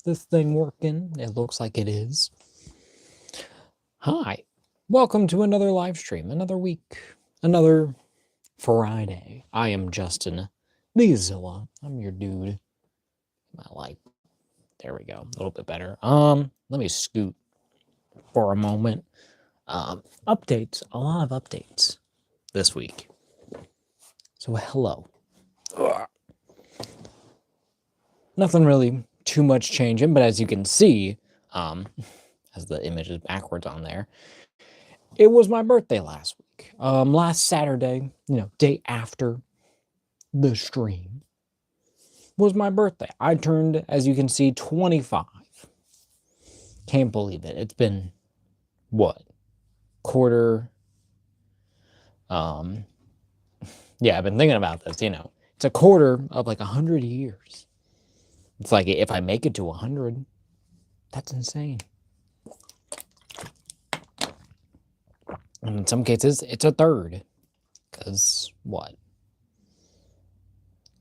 this thing working? It looks like it is. Hi. Welcome to another live stream, another week, another Friday. I am Justin the Zilla. I'm your dude. My light. There we go. A little bit better. Let me scoot for a moment. Updates. A lot of updates this week. So hello. Ugh. Nothing really too much changing, but as you can see, as the image is backwards on there, it was my birthday last week. Last Saturday, day after the stream, was my birthday. I turned, as you can see, 25. Can't believe it. It's been, what, quarter? Yeah, I've been thinking about this, It's a quarter of like 100 years. It's like, if I make it to 100, that's insane. In some cases, it's a third. Because what?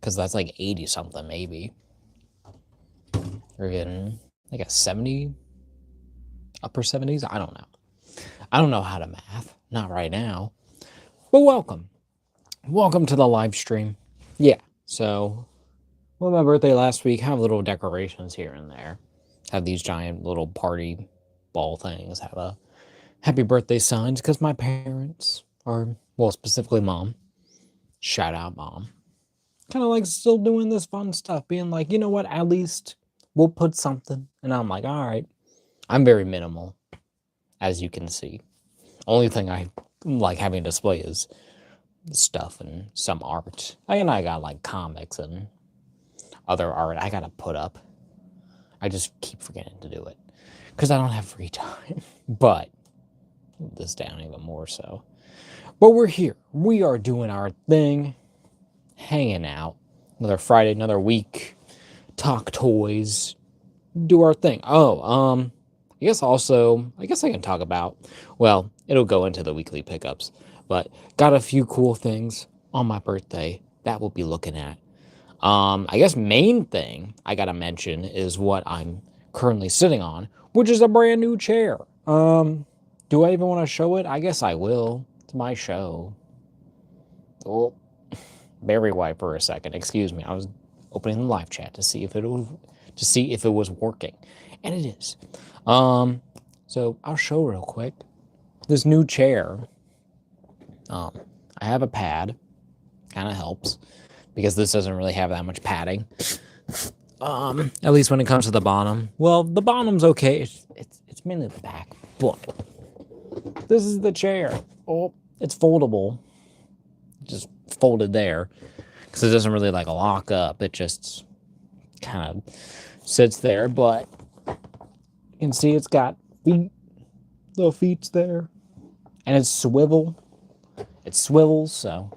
Because that's like 80 something, maybe. Or even like a 70, upper 70s. I don't know. I don't know how to math. Not right now. But welcome. Welcome to the live stream. Yeah. So, well, my birthday last week, have little decorations here and there. Have these giant little party ball things. Have a happy birthday signs because my parents are, well, specifically mom. Shout out, mom. Kind of like still doing this fun stuff, being like, you know what, at least we'll put something. And I'm like, all right. I'm very minimal, as you can see. Only thing I like having display is stuff and some art. I got like comics and other art I gotta put up. I just keep forgetting to do it because I don't have free time. But this down even more so. But we're here. We are doing our thing. Hanging out. Another Friday, another week. Talk toys. Do our thing. I guess I can talk about, well, it'll go into the weekly pickups, but got a few cool things on my birthday that we'll be looking at. I guess main thing I gotta mention is what I'm currently sitting on, which is a brand new chair. Do I even want to show it? I guess I will. It's my show. Oh. Very white for a second. Excuse me. I was opening the live chat to see if it was working, and it is. So I'll show real quick this new chair. I have a pad, kind of helps because this doesn't really have that much padding. At least when it comes to the bottom. Well, the bottom's okay. It's mainly the back, but this is the chair. Oh, it's foldable. Just folded there because it doesn't really like lock up. It just kind of sits there, but you can see it's got feet, little feet there, and it's swivel. It swivels, so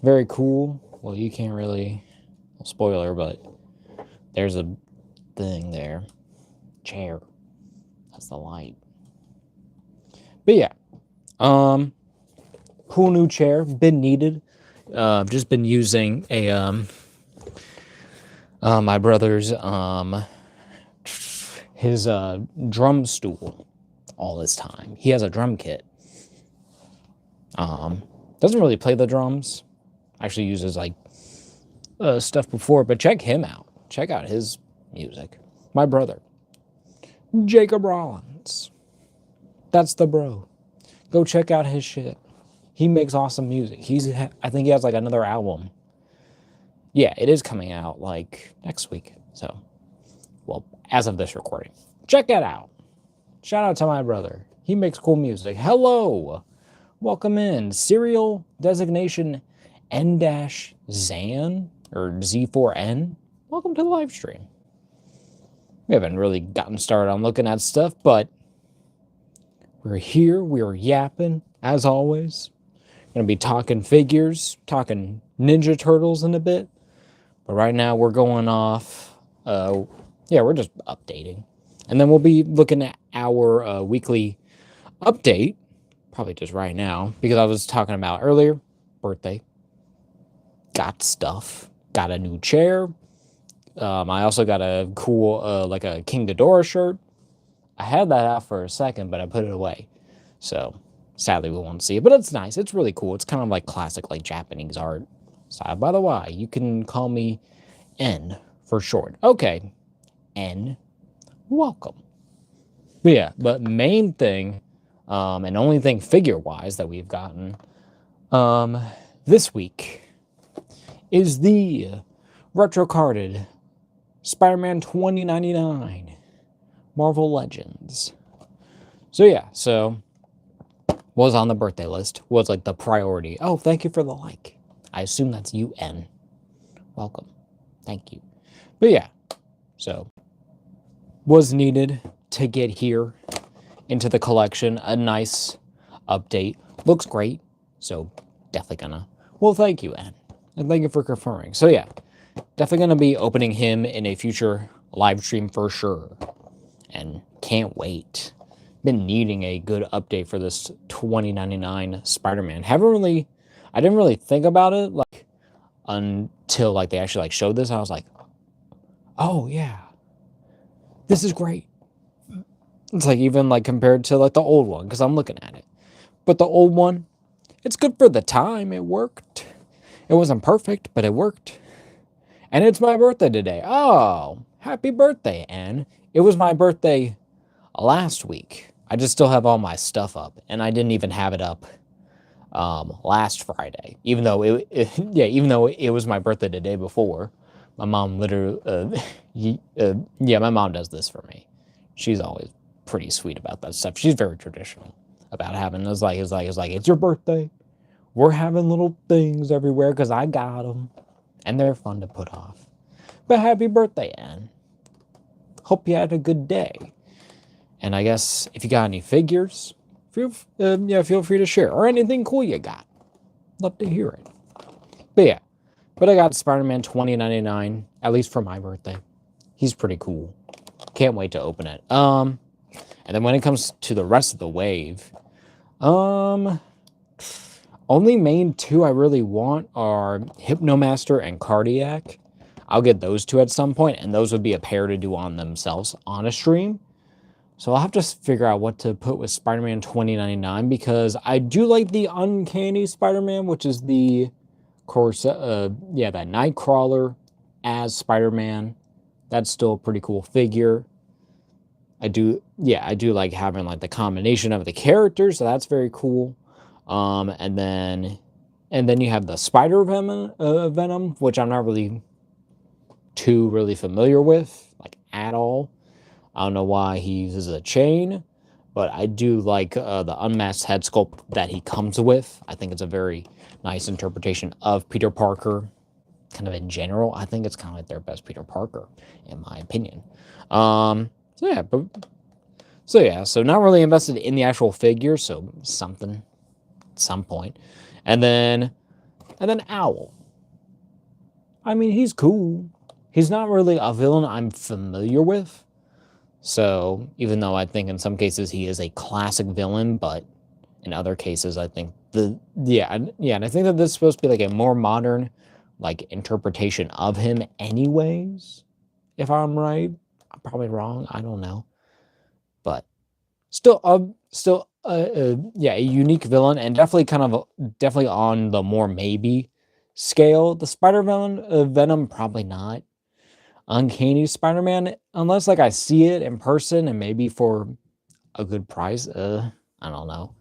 very cool. Well, you can't really, spoiler, but there's a thing there. Chair. That's the light. But yeah, cool new chair, been needed. Just been using a my brother's his drum stool all this time. He has a drum kit. Doesn't really play the drums. Actually uses like stuff before, but check him out. Check out his music. My brother, Jacob Rollins. That's the bro. Go check out his shit. He makes awesome music. I think he has like another album. Yeah, it is coming out like next week. So, well, as of this recording, check that out. Shout out to my brother. He makes cool music. Hello. Welcome in. Serial designation N-Zan or Z4N. Welcome to the live stream. We haven't really gotten started on looking at stuff, but we're here. We're yapping as always. Gonna be talking figures, talking Ninja Turtles in a bit. But right now we're going off, we're just updating. And then we'll be looking at our weekly update, probably just right now, because I was talking about earlier, birthday, got stuff, got a new chair, I also got a cool, like a King Ghidorah shirt. I had that out for a second, but I put it away. So, sadly, we won't see it. But it's nice. It's really cool. It's kind of like classic, like Japanese art. So, by the way, you can call me N for short. Okay, N, welcome. But yeah, but main thing, and only thing figure-wise that we've gotten this week is the retro-carded Spider-Man 2099 Marvel Legends. So yeah, was on the birthday list, was like the priority. Oh, thank you for the like. I assume that's UN. Welcome. Thank you. But yeah, so was needed to get here into the collection. A nice update. Looks great. So definitely gonna. Well, thank you, Ann. And thank you for confirming. So yeah, definitely gonna be opening him in a future live stream for sure. And can't wait. Been needing a good update for this 2099 Spider-Man. I didn't really think about it like until like they actually like showed this. I was like, oh yeah, this is great. It's like even like compared to like the old one, because I'm looking at it. But the old one, it's good for the time. It worked. It wasn't perfect, but it worked. And it's my birthday today. Oh, happy birthday, Anne. It was my birthday last week. I just still have all my stuff up, and I didn't even have it up last Friday, even though even though it was my birthday the day before. My mom literally, yeah, my mom does this for me. She's always pretty sweet about that stuff. She's very traditional about having. It's your birthday. We're having little things everywhere because I got them, and they're fun to put off. But happy birthday, Anne. Hope you had a good day. And I guess if you got any figures, feel free to share. Or anything cool you got. Love to hear it. But yeah. But I got Spider-Man 2099, at least for my birthday. He's pretty cool. Can't wait to open it. And then when it comes to the rest of the wave, only main two I really want are Hypnomaster and Cardiac. I'll get those two at some point, and those would be a pair to do on themselves on a stream. So I'll have to figure out what to put with Spider-Man 2099, because I do like the Uncanny Spider-Man, which is the, of course, that Nightcrawler as Spider-Man. That's still a pretty cool figure. I do like having like the combination of the characters, so that's very cool. And then you have the Spider Venom, which I'm not really familiar with, like at all. I don't know why he uses a chain, but I do like the unmasked head sculpt that he comes with. I think it's a very nice interpretation of Peter Parker, kind of in general. I think it's kind of like their best Peter Parker, in my opinion. So not really invested in the actual figure, so something at some point. And then Owl. I mean, he's cool. He's not really a villain I'm familiar with. So, even though I think in some cases he is a classic villain, but in other cases I think and I think that this is supposed to be like a more modern, like, interpretation of him anyways, if I'm right. I'm probably wrong, I don't know. But still a unique villain, and definitely on the more maybe scale. The Venom, probably not. Uncanny Spider-Man, unless like I see it in person and maybe for a good price, I don't know.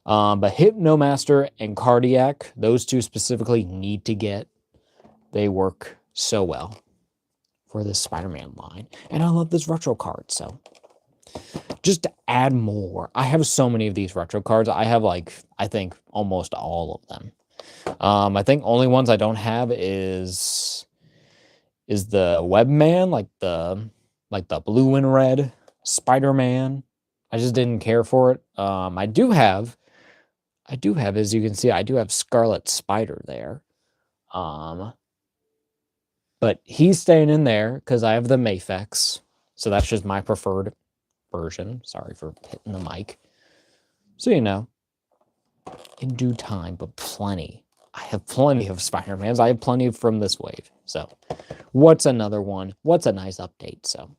But Hypnomaster and Cardiac, those two specifically need to get. They work so well for this Spider-Man line. And I love this retro card, so just to add more. I have so many of these retro cards. I have like, I think almost all of them. I think only ones I don't have is the Webman, like the blue and red Spider-Man. I just didn't care for it. I do have, as you can see, I do have Scarlet Spider there. But he's staying in there because I have the Mafex. So that's just my preferred version. Sorry for hitting the mic. So, in due time, but plenty. I have plenty of Spider-Mans. I have plenty from this wave. So what's another one? What's a nice update? So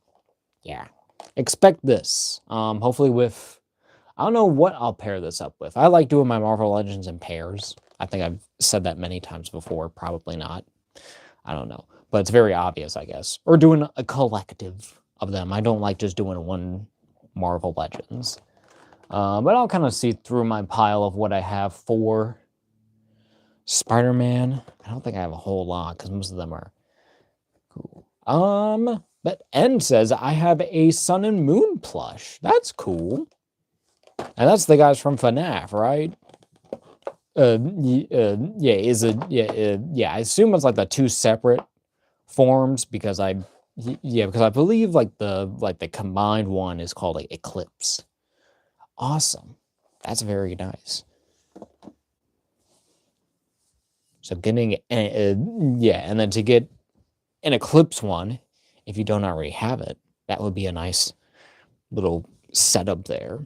yeah, expect this. Hopefully with, I don't know what I'll pair this up with. I like doing my Marvel Legends in pairs. I think I've said that many times before. Probably not. I don't know. But it's very obvious, I guess. Or doing a collective of them. I don't like just doing one Marvel Legends. But I'll kind of see through my pile of what I have for Spider-Man. I don't think I have a whole lot because most of them are cool. But N says I have a Sun and Moon plush. That's cool. And that's the guys from FNAF, right? Yeah, yeah, I assume it's like the two separate forms because because I believe like the combined one is called like Eclipse. Awesome. That's very nice. So getting and then to get an Eclipse one, if you don't already have it, that would be a nice little setup there.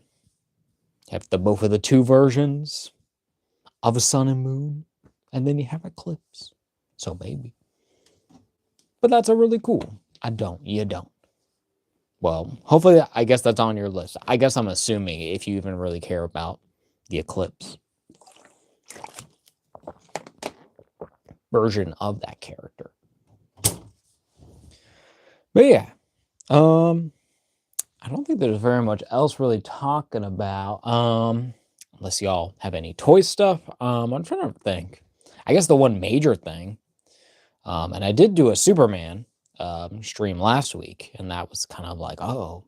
Have both of the two versions of a Sun and Moon, and then you have Eclipse. So maybe. But that's a really cool. You don't. Well, hopefully, I guess that's on your list. I guess I'm assuming if you even really care about the Eclipse version of that character. But yeah, I don't think there's very much else really talking about, unless y'all have any toy stuff. I'm trying to think. I guess the one major thing, and I did do a Superman stream last week, and that was kind of like, oh,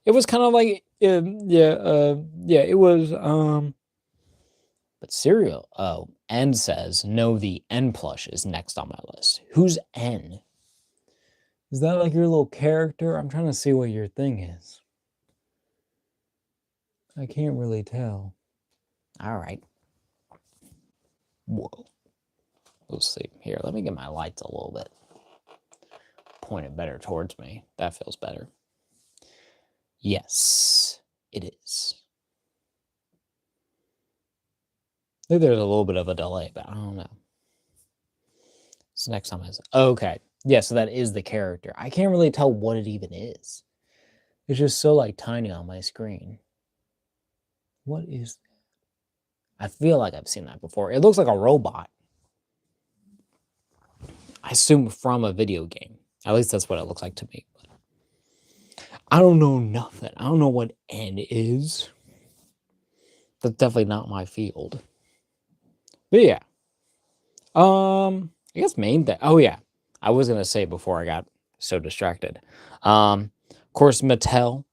it was kind of like, it was, but Serial, N says, no, the N plush is next on my list. Who's N? Is that like your little character? I'm trying to see what your thing is. I can't really tell. All right. Whoa. We'll see. Here, let me get my lights a little bit. Point it better towards me. That feels better. Yes, it is. I think there's a little bit of a delay, but I don't know. So next time is okay. Yeah, so that is the character. I can't really tell what it even is. It's just so like tiny on my screen. What is that? I feel like I've seen that before. It looks like a robot. I assume from a video game. At least that's what it looks like to me. I don't know nothing. I don't know what N is. That's definitely not my field. But yeah. I guess main thing. Oh yeah. I was gonna say before I got so distracted. Of course, Mattel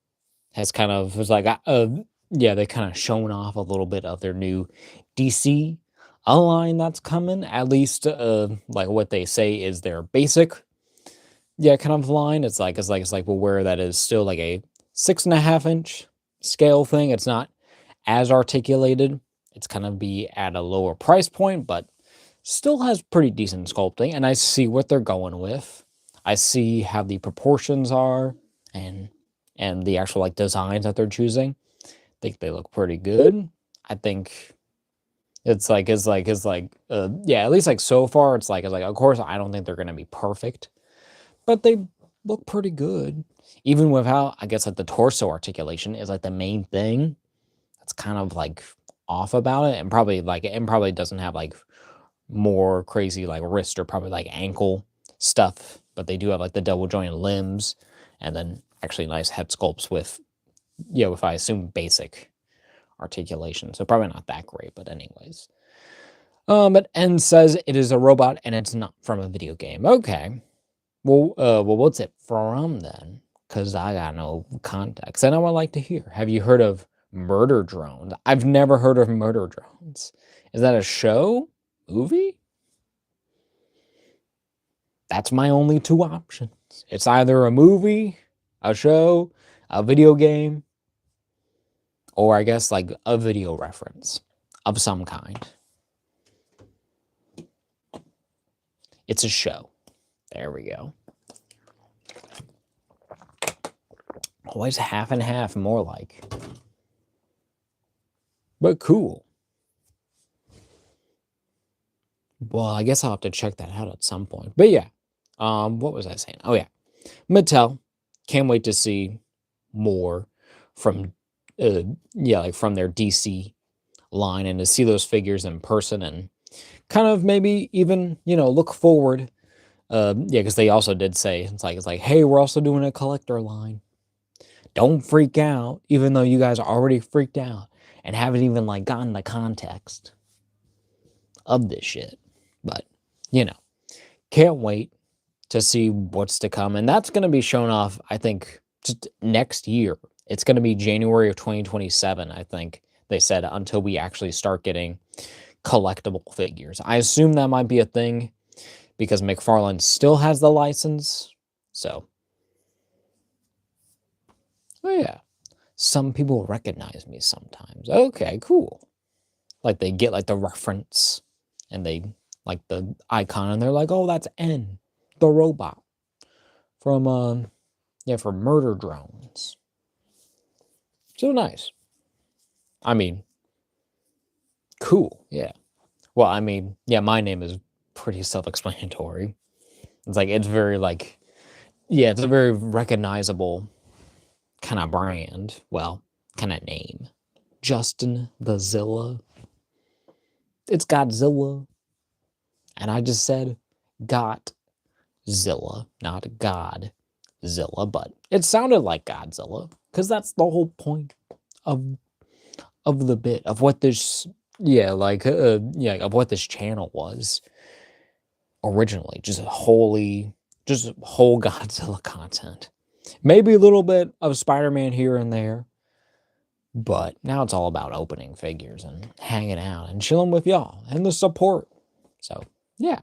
has kind of was like they kind of shown off a little bit of their new DC line that's coming. At least like what they say is their basic kind of line. It's like well, where that is still like a 6.5-inch scale thing. It's not as articulated. It's kind of be at a lower price point, but still has pretty decent sculpting, and I see what they're going with. I see how the proportions are and the actual like designs that they're choosing. I think they look pretty good. I think it's like at least like so far it's like of course I don't think they're gonna be perfect, but they look pretty good. Even with how I guess like the torso articulation is like the main thing that's kind of like off about it, and probably doesn't have like more crazy like wrist or probably like ankle stuff, but they do have like the double jointed limbs and then actually nice head sculpts with if I assume basic articulation. So probably not that great, but anyways. But N says it is a robot and it's not from a video game. Okay. Well, what's it from then? Because I got no context. And I would like to hear. Have you heard of Murder Drones? I've never heard of Murder Drones. Is that a show? Movie? That's my only two options. It's either a movie, a show, a video game, or I guess like a video reference of some kind. It's a show. There we go. Always half and half, more like. But cool. Well, I guess I'll have to check that out at some point. But yeah, What was I saying? Oh yeah, Mattel. Can't wait to see more from, yeah, like from their DC line and to see those figures in person and kind of maybe even look forward. Yeah, because they also did say it's like, hey, we're also doing a collector line. Don't freak out, even though you guys are already freaked out and haven't even like gotten the context of this shit. But can't wait to see what's to come, and that's going to be shown off. I think just next year. It's going to be January of 2027. I think they said until we actually start getting collectible figures. I assume that might be a thing because McFarlane still has the license. So, oh yeah, some people recognize me sometimes. Okay, cool. Like they get like the reference and they like the icon and they're like, "Oh, that's N, the robot from yeah, for murder drones." So nice. I mean, cool. Yeah. Well, I mean, yeah, my name is pretty self-explanatory. It's like it's very like yeah, it's a very recognizable kind of brand. Well, kind of name. Justin the Zilla. It's Godzilla. And I just said Godzilla, not Godzilla, but it sounded like Godzilla because that's the whole point of the bit of what this yeah, like yeah, of what this channel was originally, just whole Godzilla content. Maybe a little bit of Spider-Man here and there, but now it's all about opening figures and hanging out and chilling with y'all and the support. So, yeah.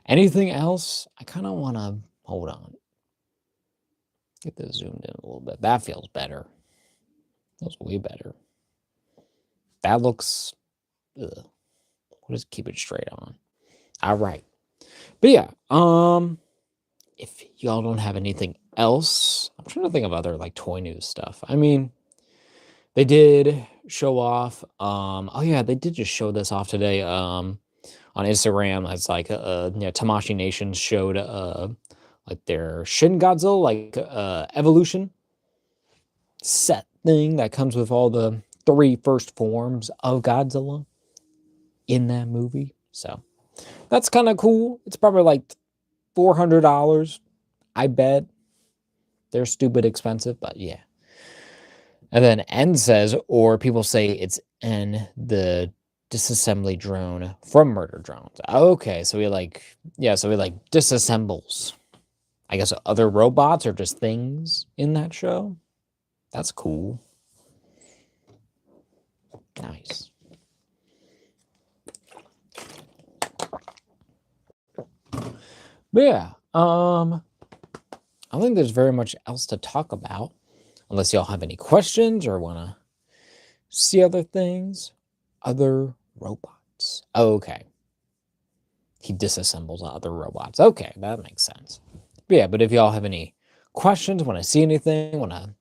Anything else? I kind of want to hold on. Get this zoomed in a little bit. That feels better. Feels way better. That looks ugh. We'll just keep it straight on. All right. But yeah, if y'all don't have anything else, I'm trying to think of other like toy news stuff. I mean, they did show off. Oh yeah, they did just show this off today. On Instagram, it's like Tamashii Nation showed like their Shin Godzilla like evolution set thing that comes with all the 3 first forms of Godzilla in that movie. So that's kind of cool. It's probably like $400. I bet they're stupid expensive, but yeah. And then N says, or people say it's N, the disassembly drone from Murder Drones. Okay, so we like disassembles, I guess, other robots or just things in that show. That's cool. Nice. But yeah, I don't think there's very much else to talk about, unless y'all have any questions or want to see other things. Other robots. Okay. He disassembles other robots. Okay, that makes sense. But yeah, but if y'all have any questions, want to see anything, want to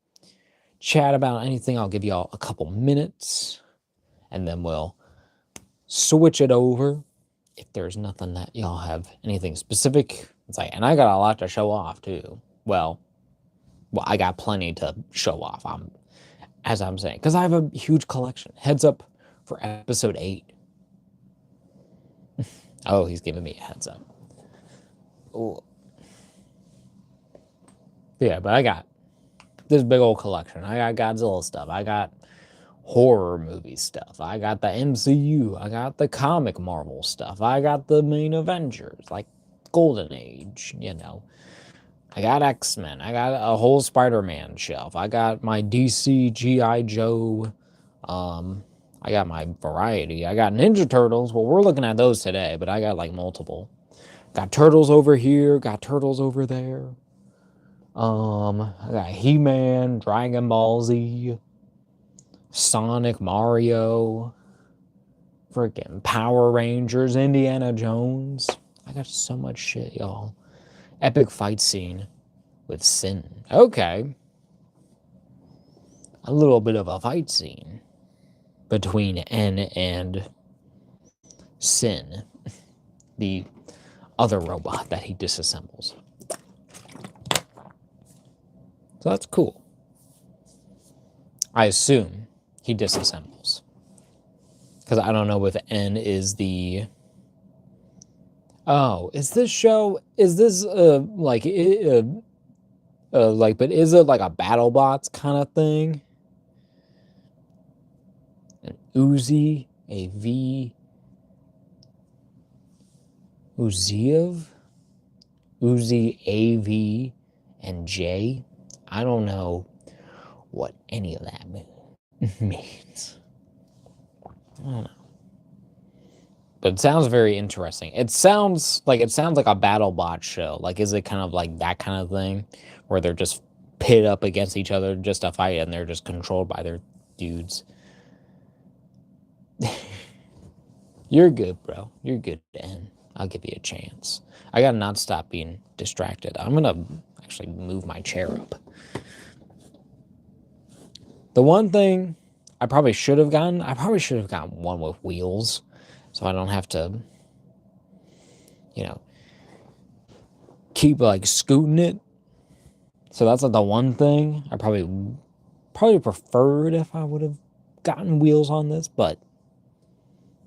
chat about anything, I'll give y'all a couple minutes, and then we'll switch it over. If there's nothing that y'all have anything specific, it's like, and I got a lot to show off too. Well, I got plenty to show off. As I'm saying, because I have a huge collection. Heads up for episode 8. Oh, he's giving me a heads up. Ooh. Yeah, but I got this big old collection. I got Godzilla stuff. I got horror movie stuff. I got the MCU. I got the comic Marvel stuff. I got the main Avengers, like Golden Age, I got X-Men. I got a whole Spider-Man shelf. I got my DC G.I. Joe. I got my variety. I got Ninja Turtles. Well, we're looking at those today, but I got like multiple. Got Turtles over here. Got Turtles over there. I got He-Man, Dragon Ball Z, Sonic, Mario, freaking Power Rangers, Indiana Jones. I got so much shit, y'all. Epic fight scene with Sin. Okay. A little bit of a fight scene between N and Sin, the other robot that he disassembles. So that's cool. I assume he disassembles. Because I don't know if N is the... Oh, is this show... Is this, but is it like a BattleBots kind of thing? An Uzi, a V... Uziev? Uzi, AV, and J? I don't know what any of that means. I don't know. But it sounds very interesting. It sounds like a BattleBot show. Like, is it kind of like that kind of thing where they're just pit up against each other just to fight and they're just controlled by their dudes? You're good, bro. You're good, Dan. I'll give you a chance. I gotta not stop being distracted. I'm gonna actually move my chair up. The one thing I probably should have gotten one with wheels, so I don't have to, keep like scooting it. So that's like the one thing I probably preferred if I would have gotten wheels on this, but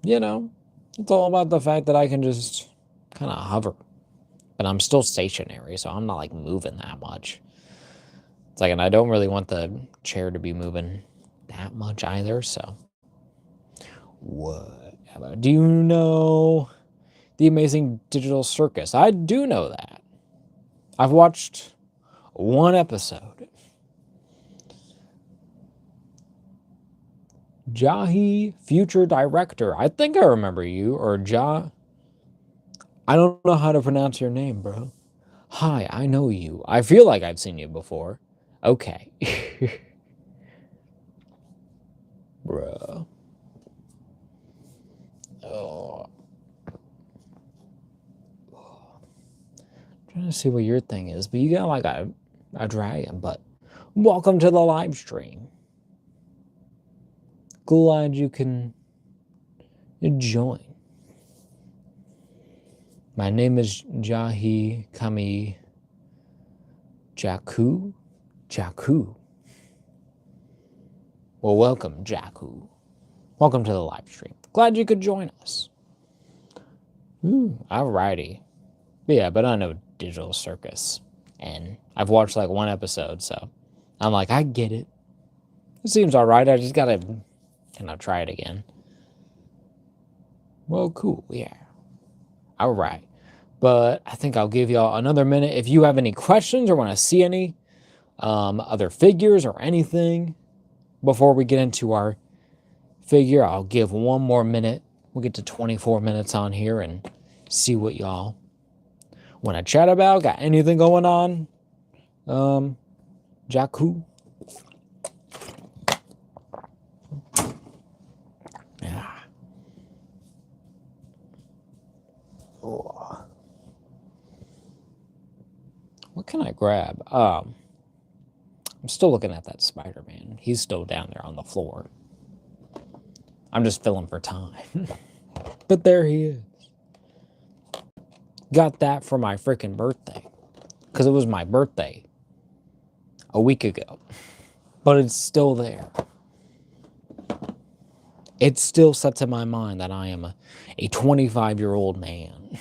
it's all about the fact that I can just kind of hover. But I'm still stationary, so I'm not like moving that much. It's like, and I don't really want the chair to be moving that much either, so. Whatever. Do you know The Amazing Digital Circus? I do know that. I've watched one episode. Jahi, future director. I think I remember you, or I don't know how to pronounce your name, bro. Hi, I know you. I feel like I've seen you before. Okay. Bruh. Oh. Trying to see what your thing is, but you got like a dragon, but welcome to the live stream. Glad you can join. My name is Jahi Kami Jaku. Well, welcome, Jaku. Welcome to the live stream. Glad you could join us. Alrighty. Yeah, but I know Digital Circus. And I've watched like one episode, so I'm like, I get it. It seems alright. I just gotta kind of try it again. Well, cool. Yeah. Alright. But I think I'll give y'all another minute. If you have any questions or want to see any other figures or anything before we get into our figure, I'll give one more minute. We'll get to 24 minutes on here and see what y'all want to chat about. Got anything going on? Jaku? Yeah. Oh. What can I grab? I'm still looking at that Spider-Man. He's still down there on the floor. I'm just filling for time. But there he is. Got that for my freaking birthday. Because it was my birthday a week ago. But it's still there. It still sets in my mind that I am a 25-year-old man.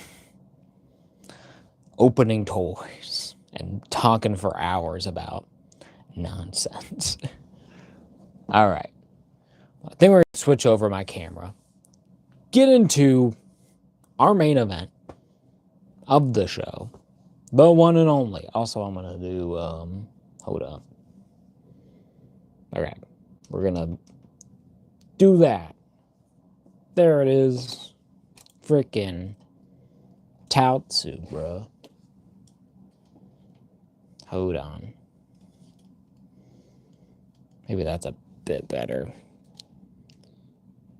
Opening toys and talking for hours about nonsense. All right. I think we're going to switch over my camera. Get into our main event of the show. The one and only. Also, I'm going to do, hold up. All right. We're going to do that. There it is. Freaking Tatsu, bro. Hold on. Maybe that's a bit better.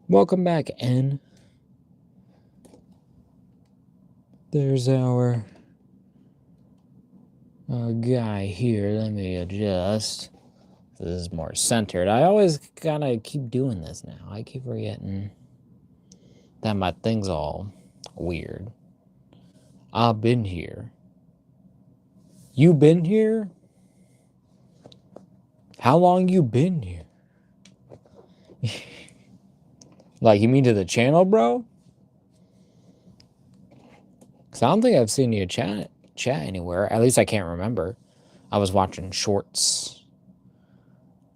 Welcome back, N. There's our guy here. Let me adjust. This is more centered. I always gotta keep doing this now. I keep forgetting that my thing's all weird. I've been here. You been here? How long you been here? Like, you mean to the channel, bro? Because I don't think I've seen you chat anywhere. At least I can't remember. I was watching shorts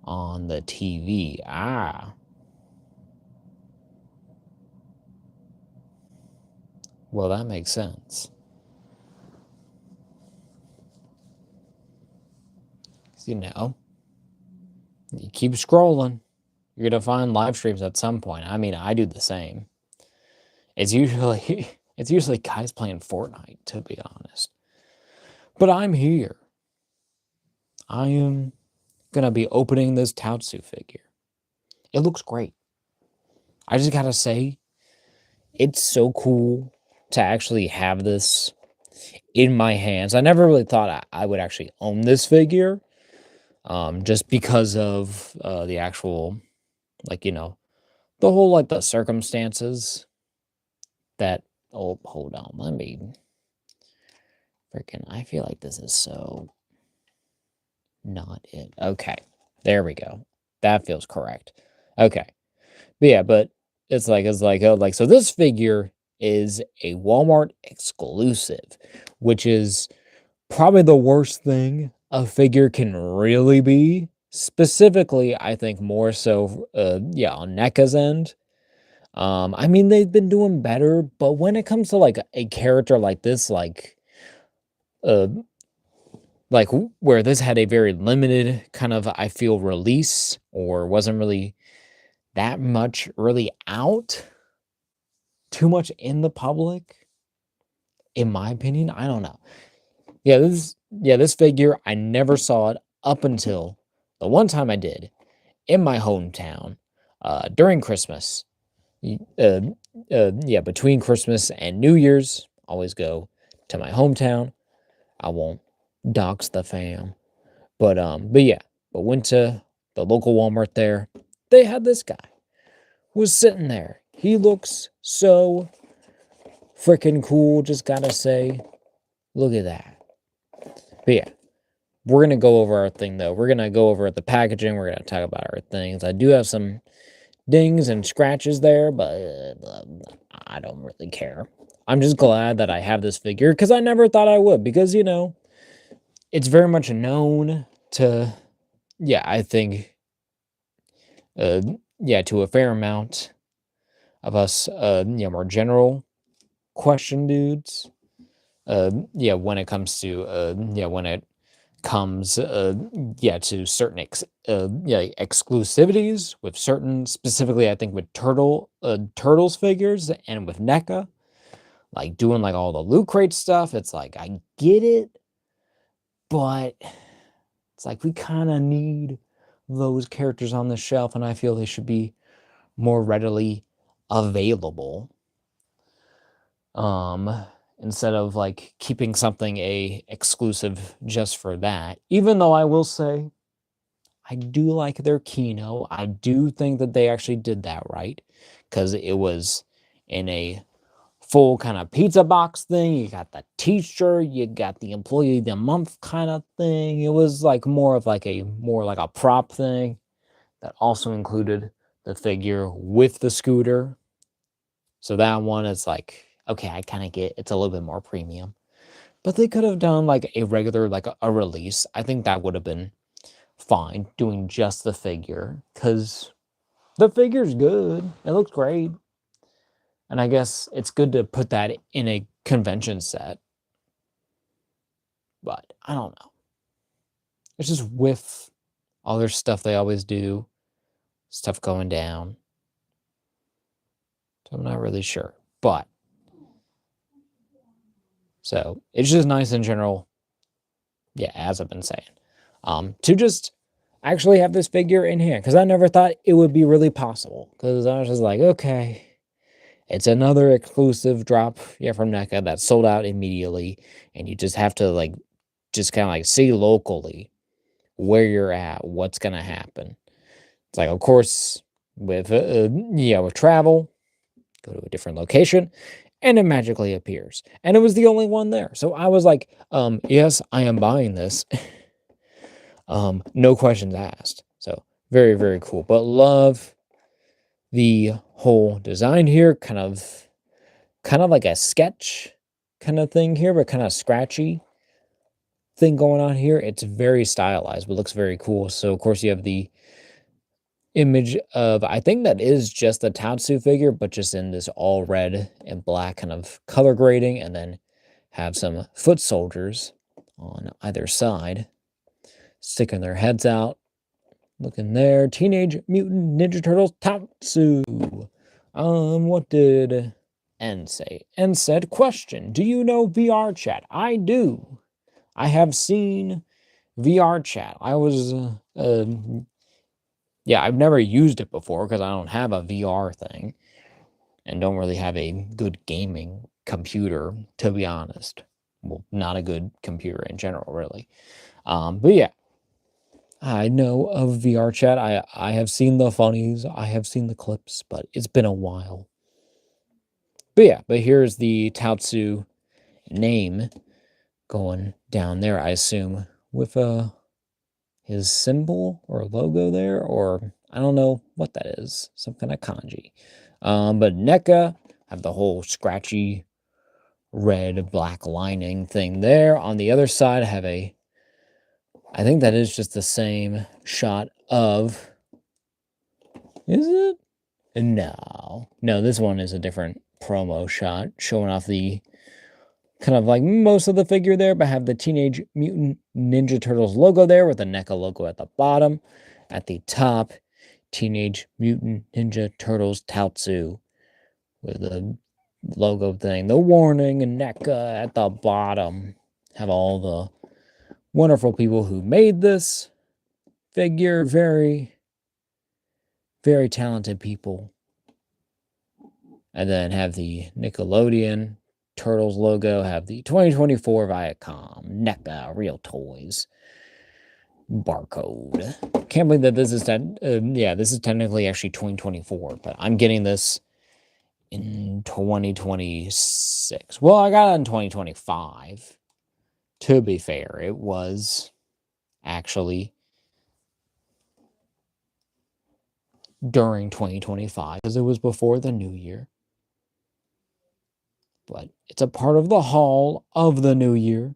on the TV. Ah. Well, that makes sense. You know, you keep scrolling, you're going to find live streams at some point. I mean, I do the same. It's usually guys playing Fortnite, to be honest. But I'm here. I am going to be opening this Tatsu figure. It looks great. I just got to say, it's so cool to actually have this in my hands. I never really thought I would actually own this figure, just because of the actual, like, you know, the whole, like, the circumstances that, oh, hold on, let me, freaking, I feel like this is so not it. Okay, there we go. That feels correct. Okay, but yeah, but it's like, oh, like, so this figure is a Walmart exclusive, which is probably the worst thing a figure can really be. Specifically, I think more so, yeah, on NECA's end. I mean, they've been doing better, but when it comes to like a character like this, uh, where this had a very limited kind of, I feel, release, or wasn't really that much really out, too much in the public, in my opinion, I don't know. Yeah, this figure, I never saw it up until the one time I did in my hometown, during Christmas. Uh, yeah, between Christmas and New Year's, always go to my hometown. I won't dox the fam, but yeah, but went to the local Walmart there. They had this guy was sitting there. He looks so freaking cool. Just gotta say, look at that. But yeah, we're gonna go over our thing though. We're gonna go over the packaging. We're gonna talk about our things. I do have some dings and scratches there, but I don't really care. I'm just glad that I have this figure, because I never thought I would, because, you know, it's very much known to, yeah, I think, yeah, to a fair amount of us, yeah, more general question dudes. Yeah, when it comes to, yeah, when it comes, yeah, to certain yeah, exclusivities with certain, specifically I think with turtles figures and with NECA, like doing like all the loot crate stuff. It's like, I get it, but it's like we kind of need those characters on the shelf, and I feel they should be more readily available, instead of like keeping something a exclusive just for that. Even though I will say, I do like their Kino. I do think that they actually did that right, because it was in a full kind of pizza box thing. You got the t-shirt, you got the employee of the month kind of thing. It was like more like a prop thing that also included the figure with the scooter. So that one is like, okay, I kind of get it's a little bit more premium. But they could have done like a regular, like a release. I think that would have been fine, doing just the figure, because the figure's good. It looks great. And I guess it's good to put that in a convention set. But I don't know. It's just with other stuff they always do, stuff going down. So I'm not really sure. But so it's just nice in general. Yeah, as I've been saying. To just actually have this figure in hand, because I never thought it would be really possible. Because I was just like, okay, it's another exclusive drop, yeah, from NECA that sold out immediately, and you just have to like just kind of like see locally where you're at, what's gonna happen. It's like, of course, with yeah, with travel, go to a different location, and it magically appears. And it was the only one there. So I was like, yes, I am buying this. No questions asked. So very, very cool. But love the whole design here, kind of like a sketch kind of thing here, but kind of scratchy thing going on here. It's very stylized, but looks very cool. So of course you have the image of, I think that is just a Tatsu figure, but just in this all red and black kind of color grading, and then have some foot soldiers on either side sticking their heads out. Looking there, Teenage Mutant Ninja Turtles Tatsu. What did N say? N said, question, do you know VR chat? I do. I have seen VR chat. I was, yeah, I've never used it before because I don't have a VR thing and don't really have a good gaming computer, to be honest. Well, not a good computer in general, really. But yeah, I know of VR chat. I have seen the funnies. I have seen the clips, but it's been a while. But yeah, but here's the Tatsu name going down there, I assume, with his symbol or logo there, or I don't know what that is. Some kind of kanji. But NECA have the whole scratchy red black lining thing there. On the other side, I have I think that is just the same shot of, is it? No, this one is a different promo shot showing off the kind of like most of the figure there, but have the Teenage Mutant Ninja Turtles logo there with the NECA logo at the bottom. At the top, Teenage Mutant Ninja Turtles Tatsu with the logo thing, the warning, and NECA at the bottom. Have all the wonderful people who made this figure. Very, very talented people. And then have the Nickelodeon Turtles logo, have the 2024 Viacom, NECA, Real Toys, barcode. Can't believe that this is, yeah, this is technically actually 2024, but I'm getting this in 2026. Well, I got it in 2025. To be fair, it was actually during 2025 because it was before the new year. But it's a part of the haul of the new year.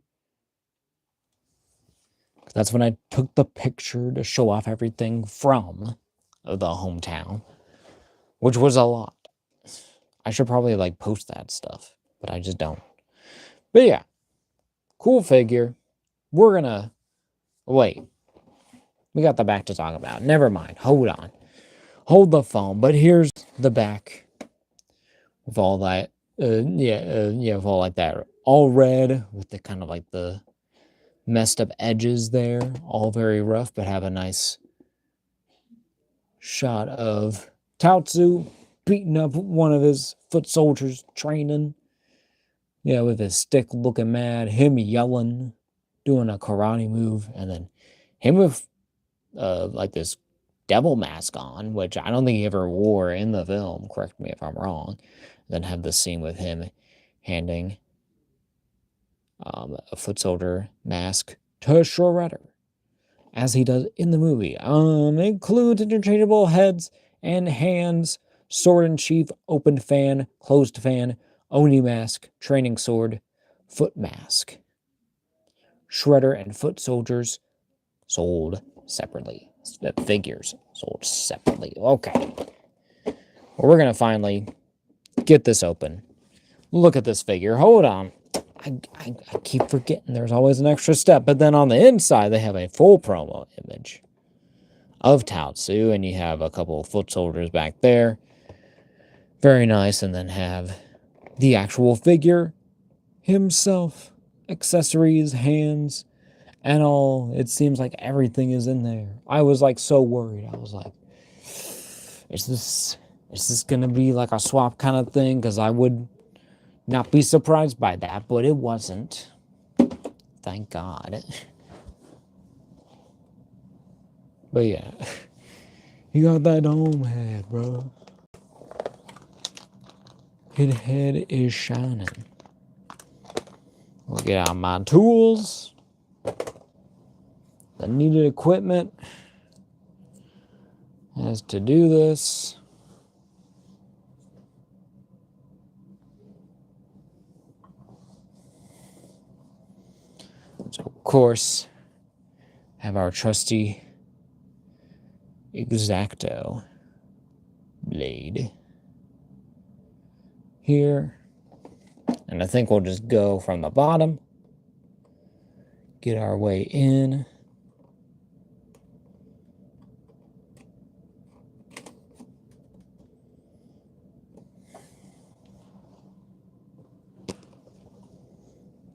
That's when I took the picture to show off everything from the hometown, which was a lot. I should probably like post that stuff, but I just don't. But yeah, cool figure. We're gonna wait. We got the back to talk about. Never mind. Hold on. Hold the phone. But here's the back with all that. With all like that. All red with the kind of like the messed up edges there. All very rough, but have a nice shot of Tatsu beating up one of his foot soldiers training. Yeah, with his stick looking mad. Him yelling, doing a karate move, and then him with like this devil mask on, which I don't think he ever wore in the film. Correct me if I'm wrong. Then have the scene with him handing a foot soldier mask to Shredder, as he does in the movie. Includes interchangeable heads and hands, sword and sheath, open fan, closed fan, Oni mask, training sword, foot mask. Shredder and foot soldiers sold separately. The figures sold separately. Okay. Well, we're going to finally get this open. Look at this figure. Hold on. I keep forgetting there's always an extra step. But then on the inside, they have a full promo image of Tatsu. And you have a couple of foot soldiers back there. Very nice. And then have the actual figure himself. Accessories, hands, and all. It seems like everything is in there. I was like so worried. I was like, is this gonna be like a swap kind of thing? Because I would not be surprised by that, but it wasn't. Thank God. But yeah, you got that dome head, bro. Pinhead is shining. We'll get out my tools, the needed equipment as to do this. So, of course, have our trusty X-Acto blade here. And I think we'll just go from the bottom, get our way in.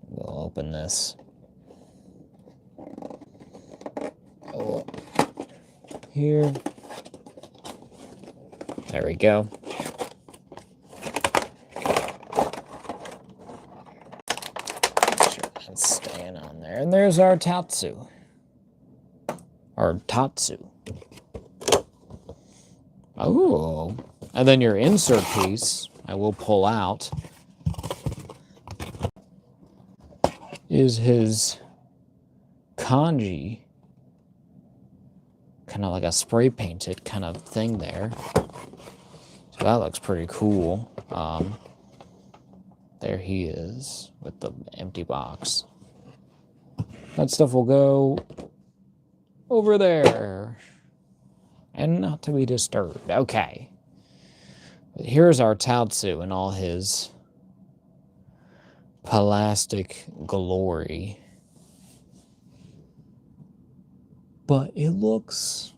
We'll open this. Oh, here. There we go. Make sure that's staying on there. And there's our Tatsu. Or Tatsu. Oh. And then your insert piece, I will pull out, is his kanji. Kind of like a spray painted kind of thing there. So that looks pretty cool. There he is with the empty box. That stuff will go over there and not to be disturbed. Okay. But here's our Tatsu in all his plastic glory. But it looks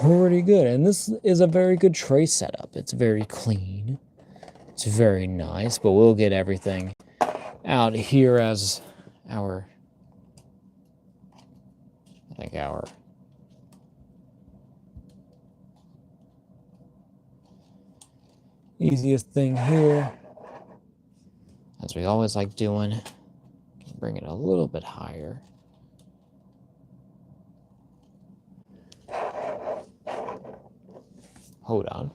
pretty good. And this is a very good tray setup. It's very clean. It's very nice. But we'll get everything out here as our, I think our easiest thing here, as we always like doing. Bring it a little bit higher. Hold on.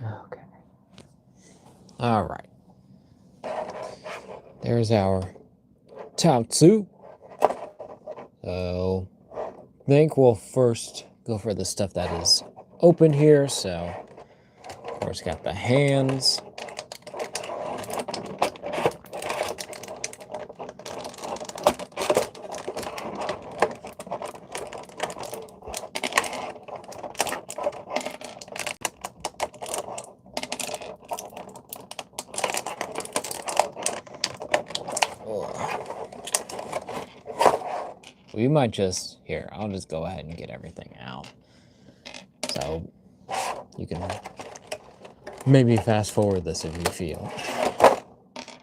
Okay. All right. There's our Tatsu. So, I think we'll first go for the stuff that is open here. So, of course, got the hands. We might just, here, I'll just go ahead and get everything out. So you can maybe fast forward this if you feel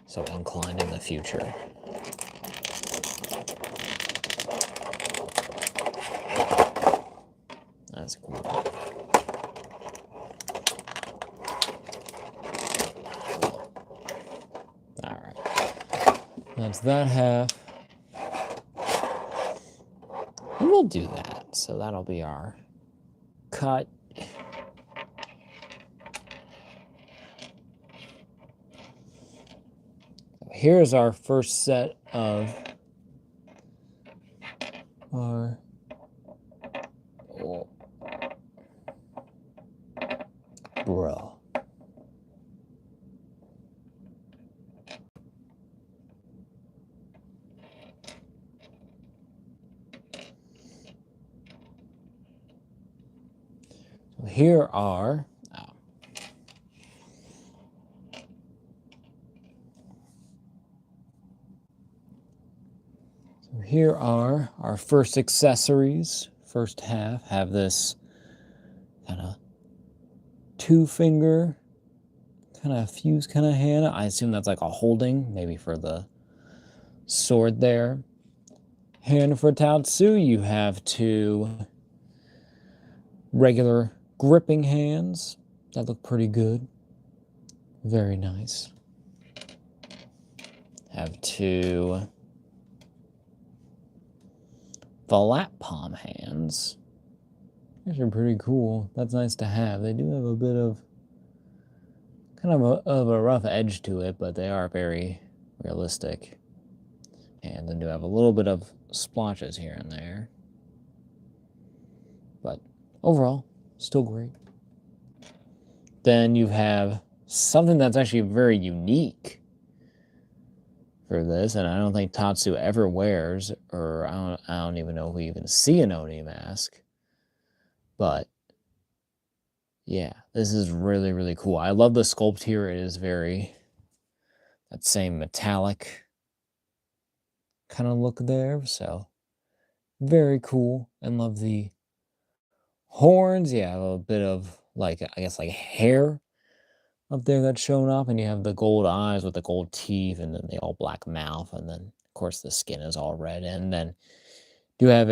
so inclined in the future. That's cool. All right. That's that half. We'll do that. So that'll be our cut. Here's our first set of our bro. Here are here are our first accessories. First half have this kind of two-finger kind of fuse kind of hand. I assume that's like a holding, maybe for the sword there. Hand for Tatsu, you have two regular gripping hands that look pretty good. Very nice. Have two flat palm hands. These are pretty cool. That's nice to have. They do have a bit of kind of a rough edge to it, but they are very realistic. And then do have a little bit of splotches here and there. But overall, still great. Then you have something that's actually very unique for this, and I don't think Tatsu ever wears, or I don't even know if we even see an Oni mask. But yeah, this is really, really cool. I love the sculpt here. It is very that same metallic kind of look there. So very cool, and love the horns. Yeah, a little bit of like, I guess, like hair up there that's showing off, and you have the gold eyes with the gold teeth, and then the all black mouth, and then of course the skin is all red, and then you have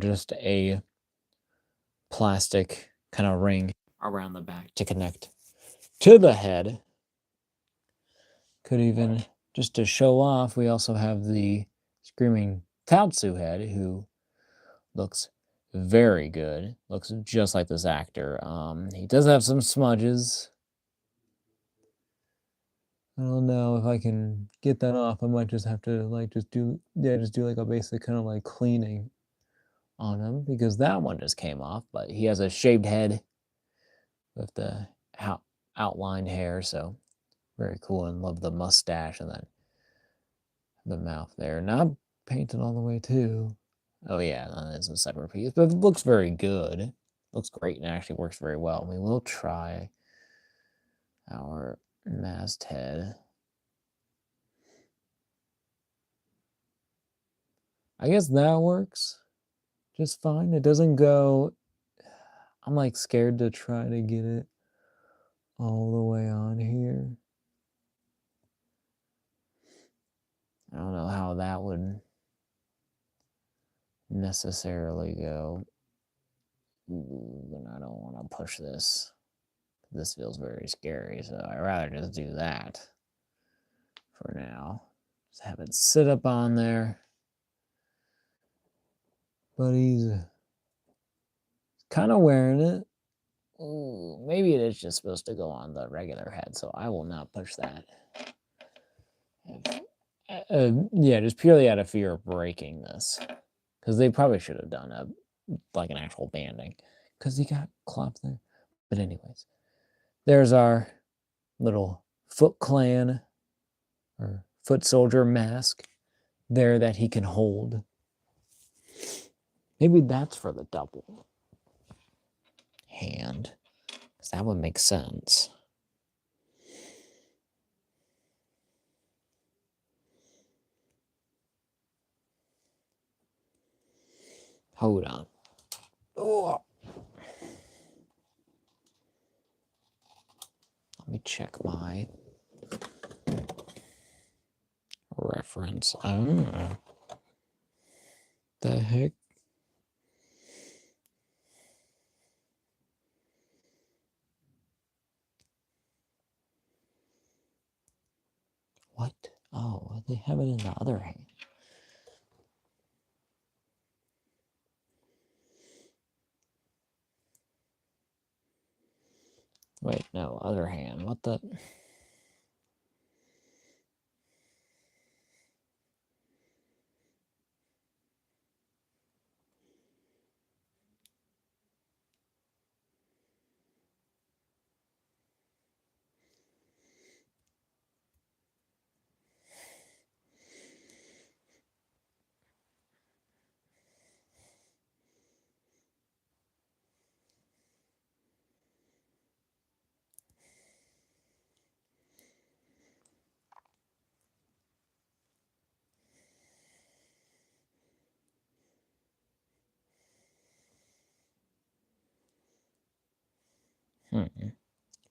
just a plastic kind of ring around the back to connect to the head. Could even, just to show off, we also have the screaming Tatsu head, who looks very good. Looks just like this actor. He does have some smudges. I don't know if I can get that off. I might just have to just do like a basic kind of like cleaning on him, because that one just came off. But he has a shaved head with the outlined hair, so very cool, and love the mustache and then the mouth there. Not painted all the way too. Oh yeah, that is a separate piece, but it looks very good. Looks great and actually works very well. We will try our masked head. I guess that works just fine. It doesn't go. I'm like scared to try to get it all the way on here. I don't know how that would necessarily go. And I don't want to push this. This feels very scary, so I'd rather just do that for now. Just have it sit up on there. But he's kind of wearing it. Ooh, maybe it is just supposed to go on the regular head, so I will not push that. Yeah, just purely out of fear of breaking this, because they probably should have done an actual banding, because he got clopped there. But anyways, there's our little Foot Clan or Foot Soldier mask there that he can hold. Maybe that's for the double hand, because that would make sense. Hold on. Oh. Let me check my reference. The heck? What? Oh, they have it in the other hand. Wait, no, other hand. What the?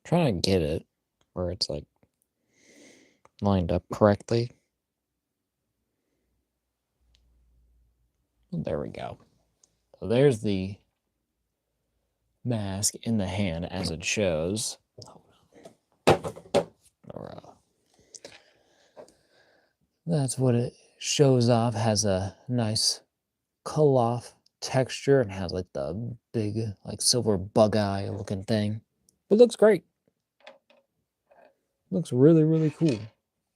Trying to get it where it's like lined up correctly. There we go. So there's the mask in the hand as it shows. That's what it shows off. Has a nice cloth texture and has like the big like silver bug eye looking thing. It looks great. Looks really, really cool.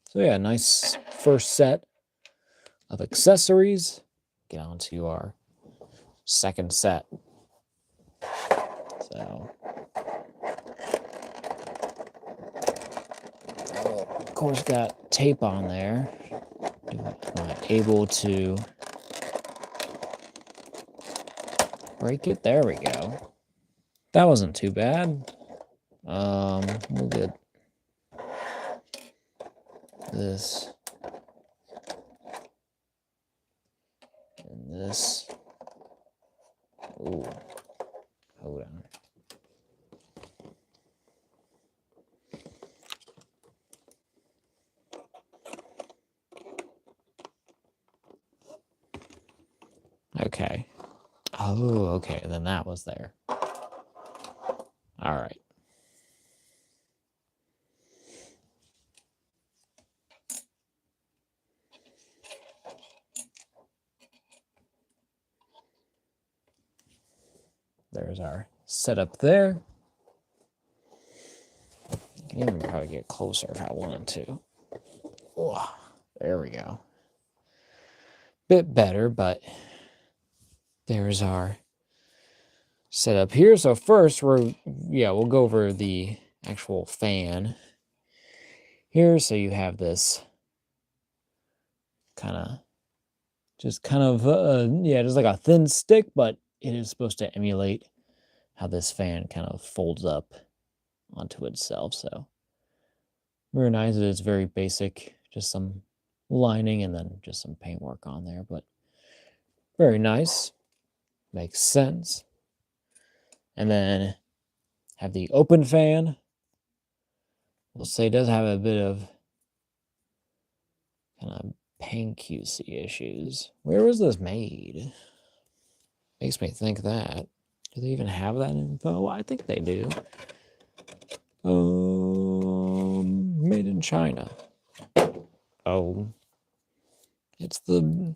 So yeah, nice first set of accessories. Get on to our second set. So, of course, got tape on there. Not able to break it. There we go. That wasn't too bad. We'll get this and this. Ooh, hold on. Okay. Oh, okay. Then that was there. All right. There's our setup there. I can even probably get closer if I wanted to. Oh, there we go. Bit better, but there's our setup here. So first, we'll go over the actual fan here. So you have this just like a thin stick, but it is supposed to emulate how this fan kind of folds up onto itself. So very nice. It is very basic, just some lining and then just some paintwork on there, but very nice. Makes sense. And then have the open fan. We'll say it does have a bit of kind of paint QC issues. Where was this made? Makes me think that. Do they even have that info? I think they do. Made in China. Oh. It's the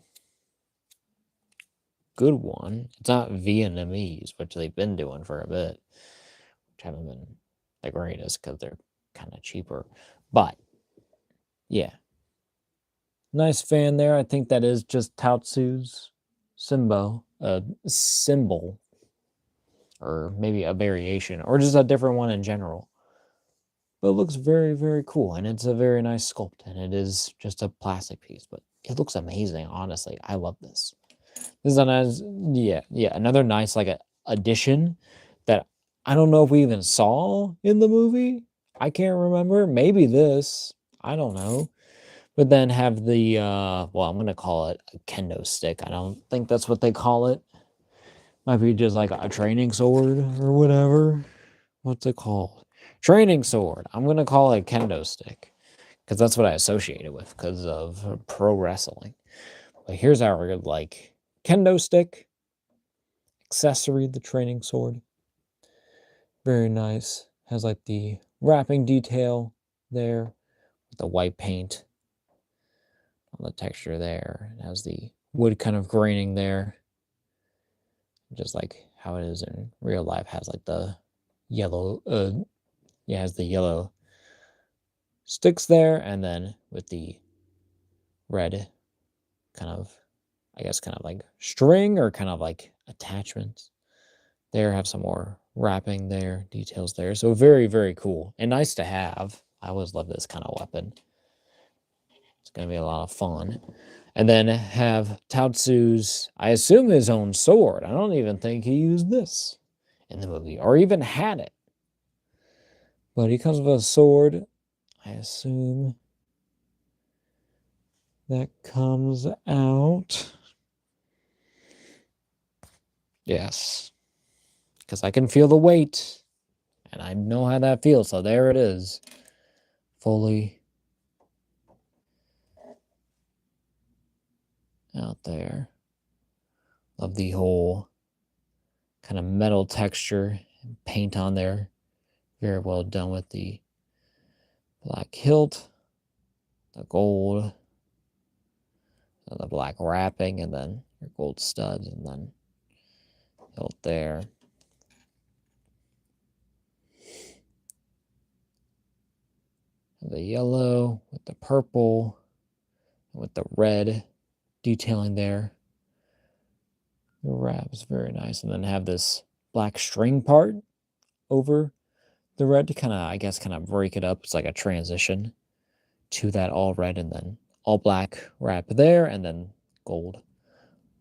good one. It's not Vietnamese, which they've been doing for a bit. Which haven't been the greatest because they're kind of cheaper. But, yeah. Nice fan there. I think that is just Tatsu's symbol. Or maybe a variation. Or just a different one in general. But it looks very, very cool. And it's a very nice sculpt. And it is just a plastic piece. But it looks amazing, honestly. I love this. This is a nice, another nice like addition that I don't know if we even saw in the movie. I can't remember. Maybe this. I don't know. But then have the, I'm going to call it a kendo stick. I don't think that's what they call it. Might be just like a training sword or whatever. What's it called? Training sword. I'm going to call it a kendo stick because that's what I associate it with because of pro wrestling. But here's our, like, kendo stick. Accessory, the training sword. Very nice. Has, like, the wrapping detail there. With the white paint on the texture there. It has the wood kind of graining there. Just like how it is in real life. Has, like, the yellow, has the yellow sticks there. And then with the red kind of, I guess, kind of like string or kind of like attachments. There have some more wrapping there, details there. So very, very cool and nice to have. I always love this kind of weapon. It's going to be a lot of fun. And then have Tatsu's, I assume, his own sword. I don't even think he used this in the movie or even had it. But he comes with a sword. I assume that comes out. Yes. Because I can feel the weight. And I know how that feels. So there it is. Fully out there. Love the whole kind of metal texture paint on there. Very well done with the black hilt, the gold, and the black wrapping, and then your gold studs, and then hilt there. The yellow with the purple, with the red detailing there. The wrap is very nice. And then have this black string part over the red to kind of, I guess, kind of break it up. It's like a transition to that all red and then all black wrap there, and then gold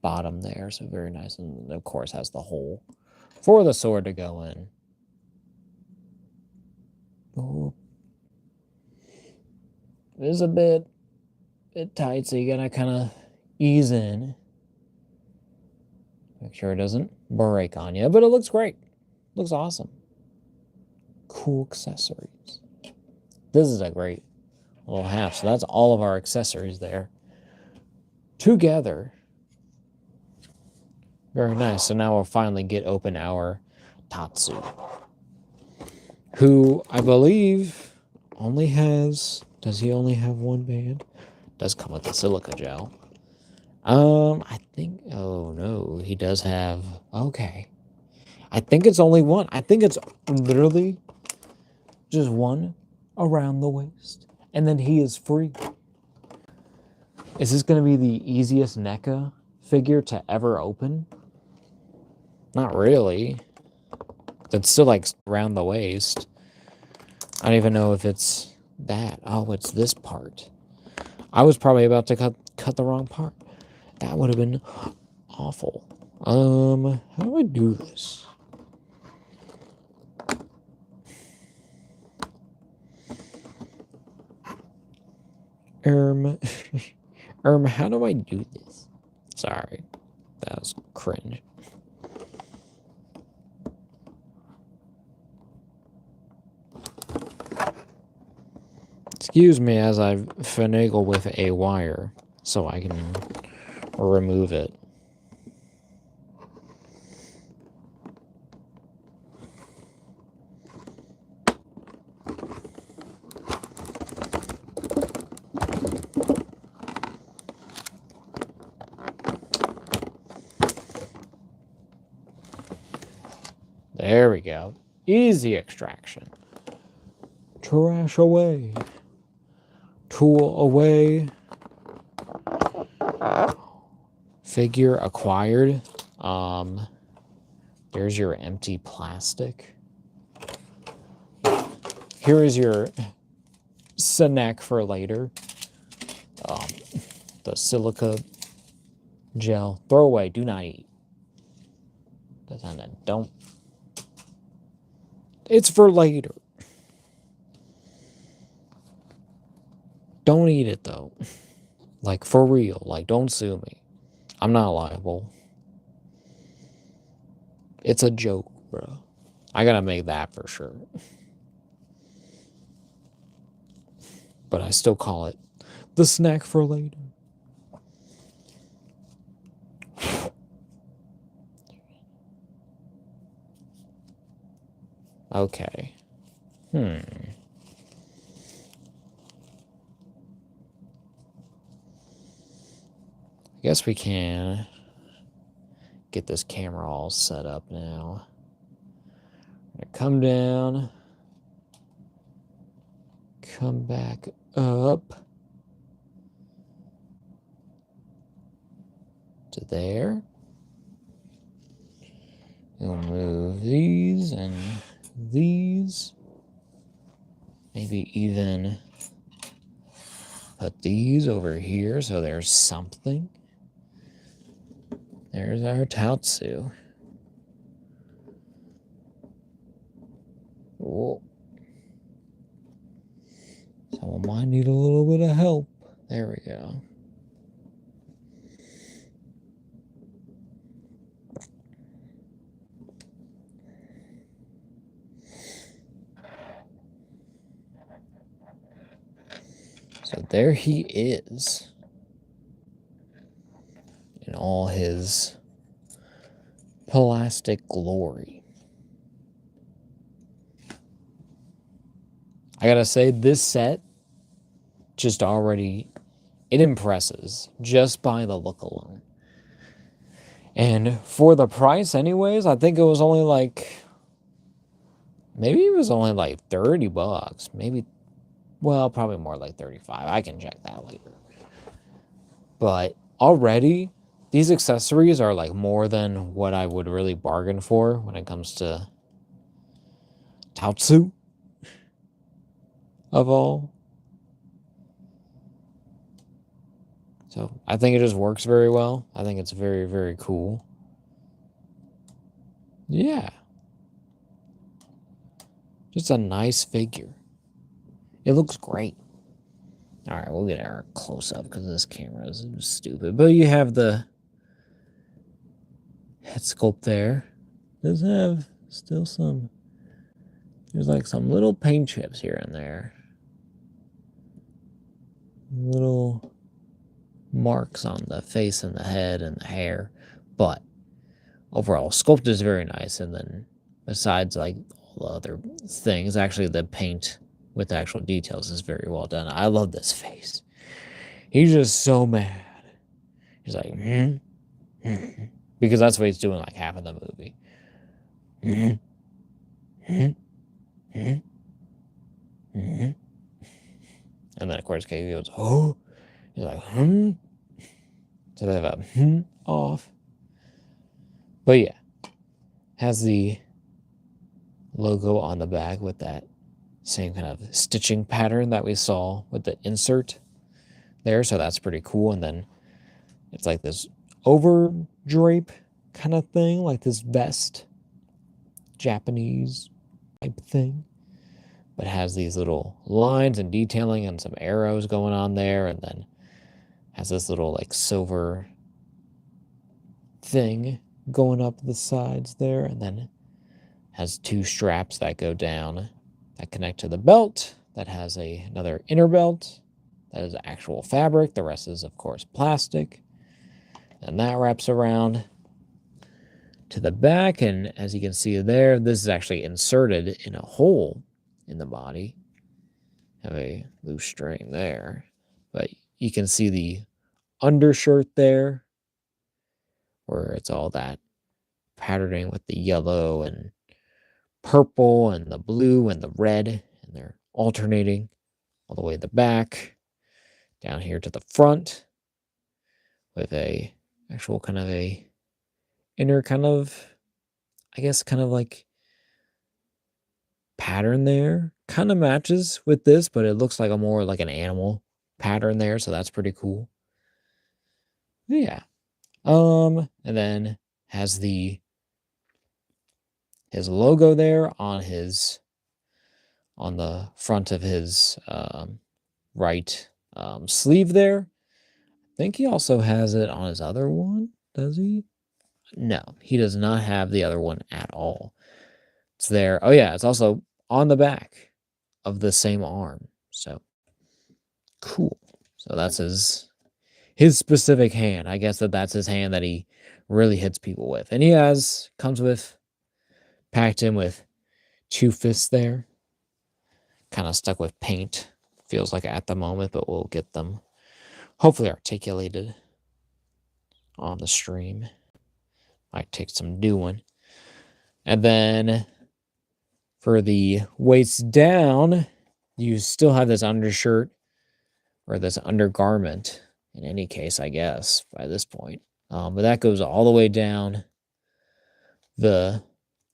bottom there. So very nice. And of course has the hole for the sword to go in. Oh. It is a bit tight, so you gotta kind of ease in. Make sure it doesn't break on you, but it looks great. Looks awesome. Cool accessories. This is a great little half. So that's all of our accessories there together. Very nice. So now we'll finally get open our Tatsu, who I believe only has, does he only have one band? Does come with the silica gel. I think, oh no, he does have, okay. I think it's only one. I think it's literally just one around the waist. And then he is free. Is this going to be the easiest NECA figure to ever open? Not really. It's still like around the waist. I don't even know if it's that. Oh, it's this part. I was probably about to cut the wrong part. That would have been awful. How do I do this? How do I do this? Sorry. That was cringe. Excuse me as I finagle with a wire so I can remove it. There we go. Easy extraction. Trash away. Tool away. Figure acquired. There's your empty plastic. Here is your snack for later. The silica gel. Throw away. Do not eat. Don't. It's for later. Don't eat it though. Like for real. Like don't sue me. I'm not liable. It's a joke, bro. I gotta make that for sure. But I still call it the snack for later. Okay. I guess we can get this camera all set up now. Come down. Come back up to there. We'll move these and these. Maybe even put these over here so there's something. There's our Tatsu. Whoa. Someone might need a little bit of help. There we go. So there he is. In all his plastic glory. I gotta say, this set just already, it impresses just by the look alone. And for the price anyways, I think it was only like, maybe it was only like 30 bucks. Maybe, well, probably more like 35. I can check that later. But already, these accessories are like more than what I would really bargain for when it comes to Tatsu of all. So I think it just works very well. I think it's very, very cool. Yeah. Just a nice figure. It looks great. All right, we'll get our close up because this camera is stupid. But you have the head sculpt there. Does have still some, there's like some little paint chips here and there. Little marks on the face and the head and the hair. But overall, sculpt is very nice. And then besides like all the other things, actually the paint with the actual details is very well done. I love this face. He's just so mad. He's like, because that's what he's doing like half of the movie. And then of course Katie goes, oh, he's like, so they have a off. But yeah, has the logo on the back with that same kind of stitching pattern that we saw with the insert there. So that's pretty cool. And then it's like this over drape kind of thing, like this vest, Japanese type thing. But has these little lines and detailing and some arrows going on there. And then has this little like silver thing going up the sides there. And then has two straps that go down that connect to the belt. That has another inner belt. That is actual fabric. The rest is, of course, plastic. And that wraps around to the back. And as you can see there, this is actually inserted in a hole in the body. Have a loose string there. But you can see the undershirt there, where it's all that patterning with the yellow and purple and the blue and the red. And they're alternating all the way to the back, down here to the front, with a actual kind of a inner kind of, I guess, kind of like pattern there. Kind of matches with this, but it looks like a more like an animal pattern there, so that's pretty cool. Yeah. And then has his logo there on the front of his right sleeve there. I think he also has it on his other one. Does he? No, he does not have the other one at all. It's there. Oh yeah, it's also on the back of the same arm. So cool. So that's his specific hand. I guess that's his hand that he really hits people with. And he comes with, packed in with 2 fists there. Kind of stuck with paint. Feels like at the moment, but we'll get them hopefully articulated on the stream. Might take some doing. And then for the waist down, you still have this undershirt or this undergarment in any case, I guess, by this point. But that goes all the way down. The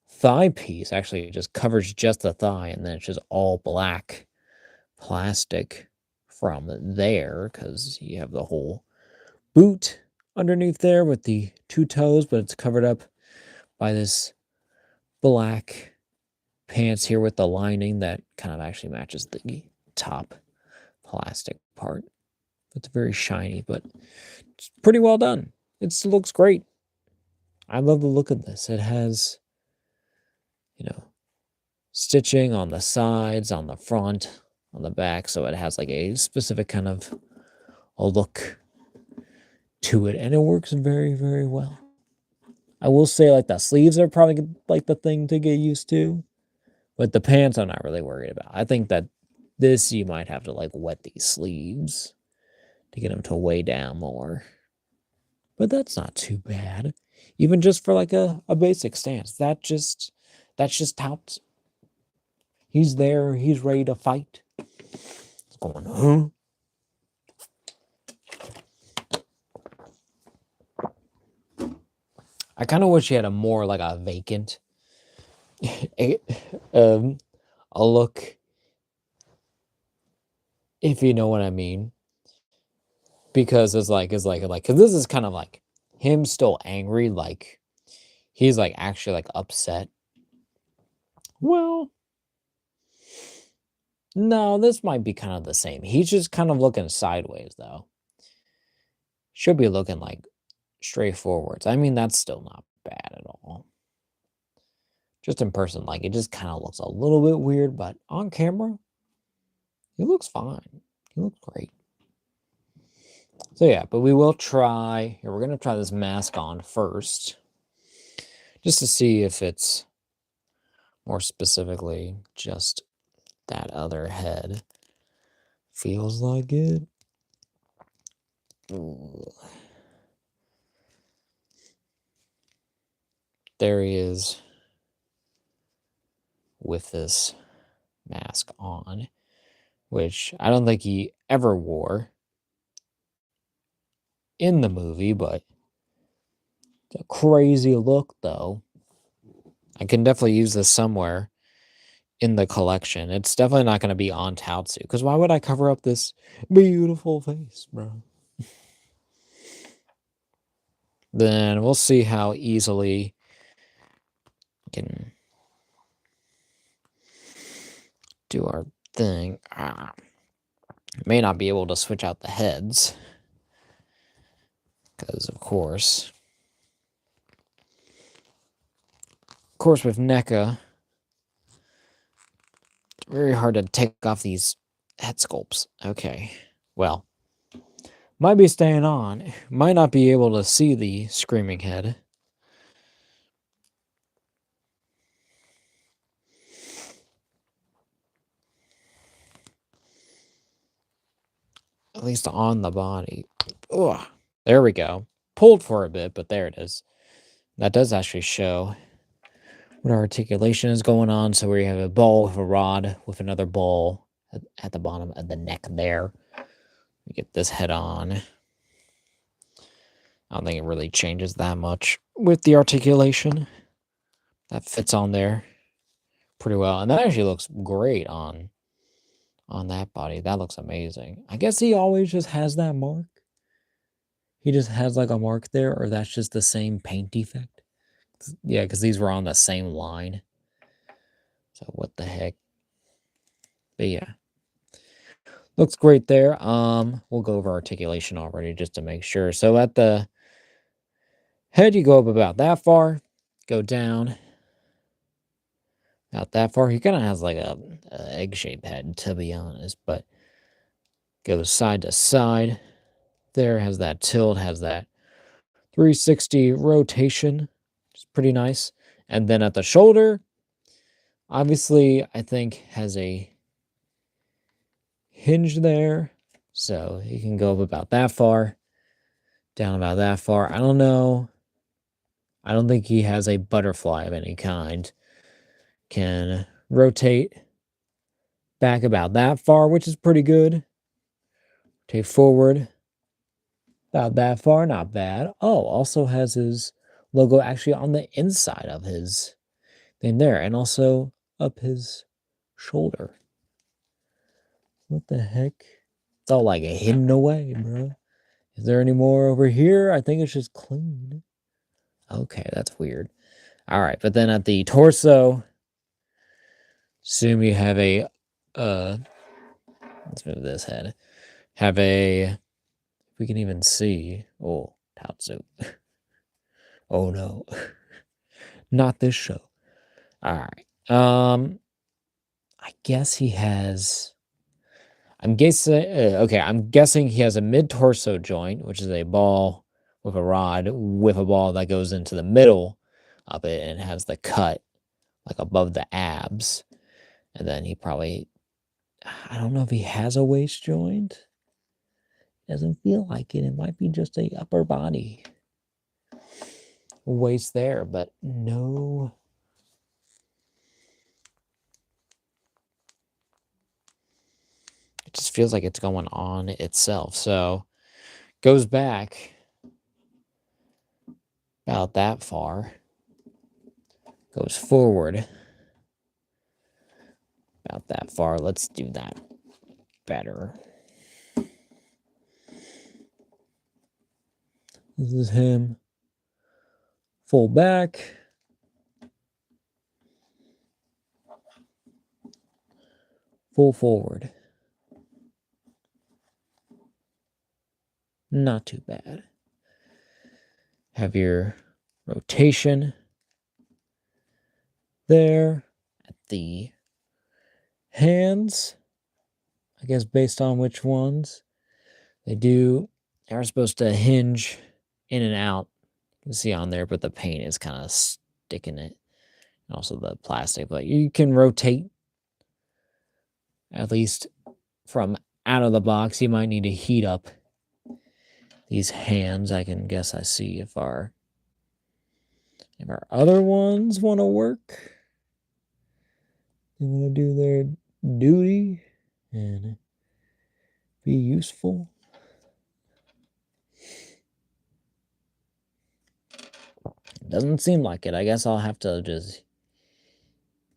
thigh piece actually just covers just the thigh, and then it's just all black plastic from there because you have the whole boot underneath there with the 2 toes, but it's covered up by this black pants here with the lining that kind of actually matches the top plastic part. It's very shiny, but it's pretty well done. It looks great. I love the look of this. It has, stitching on the sides, on the front, on the back, so it has like a specific kind of a look to it, and it works very, very well. I will say, like, the sleeves are probably like the thing to get used to, but the pants I'm not really worried about. I think that This you might have to like wet these sleeves to get them to weigh down more. But that's not too bad. Even just for like a basic stance. That's just Touts. He's there, he's ready to fight. It's going, huh? I kind of wish he had a more like a vacant a look, if you know what I mean. Because it's like because this is kind of like him still angry, like he's like actually like upset. Well, no, this might be kind of the same. He's just kind of looking sideways though. Should be looking like straight forwards. I mean, that's still not bad at all. Just in person, like it just kind of looks a little bit weird, but on camera, he looks fine. He looks great. So yeah, but we will try. Here, we're gonna try this mask on first, just to see if it's more specifically just that other head. Feels like it. Ooh. There he is with this mask on, which I don't think he ever wore in the movie, but it's a crazy look though. I can definitely use this somewhere in the collection. It's definitely not going to be on Tatsu, because why would I cover up this beautiful face, bro? Then we'll see how easily we can do our thing. May not be able to switch out the heads, because of course with NECA, it's very hard to take off these head sculpts. Okay, well, might be staying on. Might not be able to see the screaming head. At least on the body. Ugh. There we go. Pulled for a bit, but there it is. That does actually show what our articulation is going on. So we have a ball with a rod with another ball at the bottom of the neck there. We get this head on. I don't think it really changes that much with the articulation. That fits on there pretty well. And that actually looks great on that body. That looks amazing. I guess he always just has that mark. He just has like a mark there, or that's just the same paint defect. Yeah, because these were on the same line. So what the heck? But yeah. Looks great there. We'll go over articulation already just to make sure. So at the head, you go up about that far, go down about that far. He kind of has like a egg-shaped head, to be honest, but goes side to side. There has that tilt, has that 360 rotation. It's pretty nice. And then at the shoulder, obviously, I think has a hinge there. So he can go up about that far, down about that far. I don't know. I don't think he has a butterfly of any kind. Can rotate back about that far, which is pretty good. Rotate forward about that far, not bad. Oh, also has his logo actually on the inside of his thing there, and also up his shoulder. What the heck? It's all like hidden away, bro. Is there any more over here? I think it's just clean. Okay, that's weird. All right, but then at the torso, assume you have a, let's move this head. Have a, if we can even see, oh, Tatsu. Oh no, not this show. All right. I guess he has, I'm guessing, okay, I'm guessing he has a mid-torso joint, which is a ball with a rod with a ball that goes into the middle of it and has the cut like above the abs. And then he probably, I don't know if he has a waist joint. Doesn't feel like it. It might be just a upper body waist there, but no. It just feels like it's going on itself. So goes back about that far. Goes forward about that far. Let's do that better. This is him. Full back. Full forward. Not too bad. Have your rotation there at the hands. I guess based on which ones they are supposed to hinge in and out. You can see on there, but the paint is kind of sticking it. And also the plastic, but you can rotate at least from out of the box. You might need to heat up these hands. I can guess I see if our other ones want to work. They want to do their duty and be useful. Doesn't seem like it. I guess I'll have to just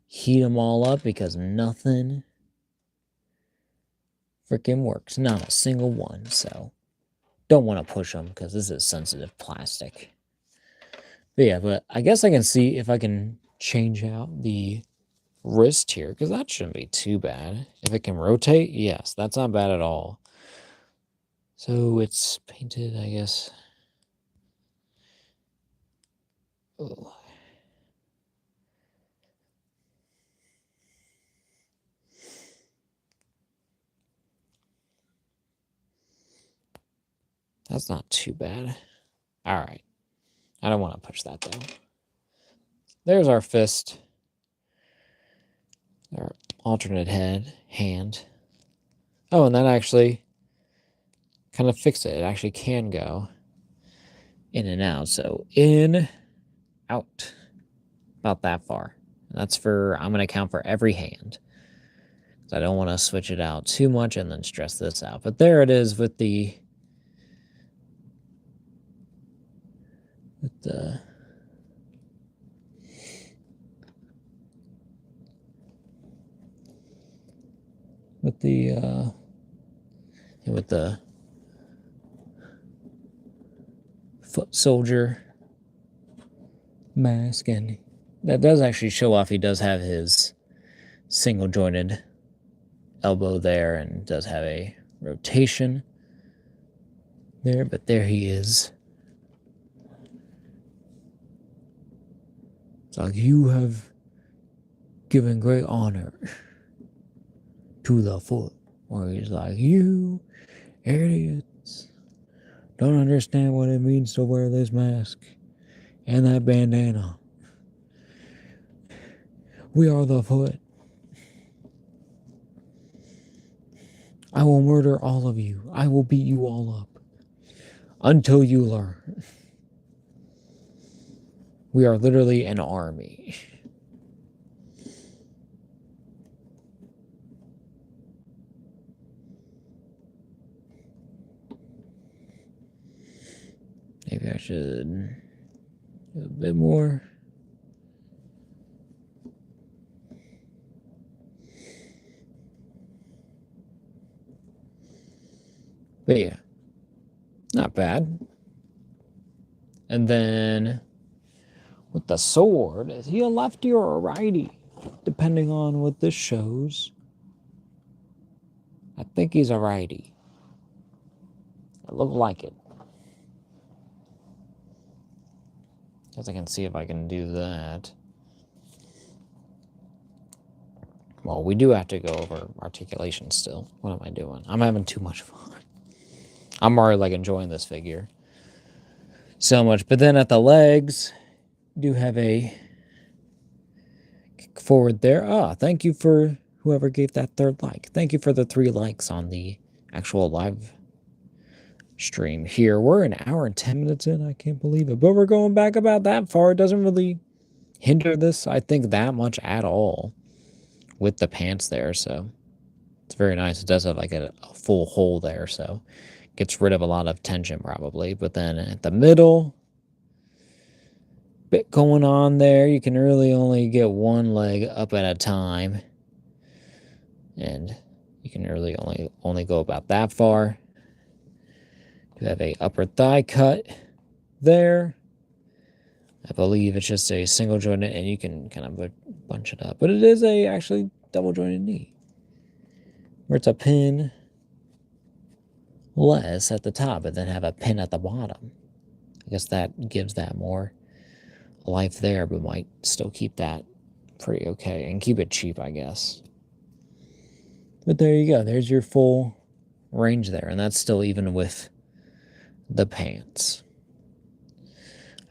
heat them all up because nothing freaking works. Not a single one. So don't want to push them because this is sensitive plastic. But yeah, but I guess I can see if I can change out the wrist here because that shouldn't be too bad. If it can rotate, yes, that's not bad at all. So it's painted, I guess. Oh. That's not too bad. All right. I don't want to push that though. There's our fist. Our alternate hand. Oh, and that actually kind of fixed it. It actually can go in and out. So in, out. About that far. That's for, I'm going to count for every hand. I don't want to switch it out too much and then stress this out. But there it is with the with the foot soldier mask, and that does actually show off he does have his single jointed elbow there and does have a rotation there, but there he is. It's like, you have given great honor to the foot. Or he's like, you idiots don't understand what it means to wear this mask and that bandana. We are the foot. I will murder all of you. I will beat you all up until you learn. We are literally an army. Maybe I should do a bit more. But yeah, not bad. And then with the sword, is he a lefty or a righty? Depending on what this shows. I think he's a righty. It looked like it. Because I can see if I can do that. Well, we do have to go over articulation still. What am I doing? I'm having too much fun. I'm already like enjoying this figure so much. But then at the legs, do have a kick forward there. Ah, thank you for whoever gave that third like. Thank you for the 3 likes on the actual live stream here. We're an hour and 10 minutes in. I can't believe it. But we're going back about that far. It doesn't really hinder this, I think, that much at all with the pants there. So it's very nice. It does have like a full hole there. So gets rid of a lot of tension probably. But then at the middle, bit going on there. You can really only get one leg up at a time. And you can really only go about that far. You have a upper thigh cut there. I believe it's just a single jointed, and you can kind of bunch it up. But it is a actually double jointed knee, where it's a pin less at the top, but then have a pin at the bottom. I guess that gives that more life there, but might still keep that pretty okay and keep it cheap, I guess. But there you go. There's your full range there, and that's still even with the pants.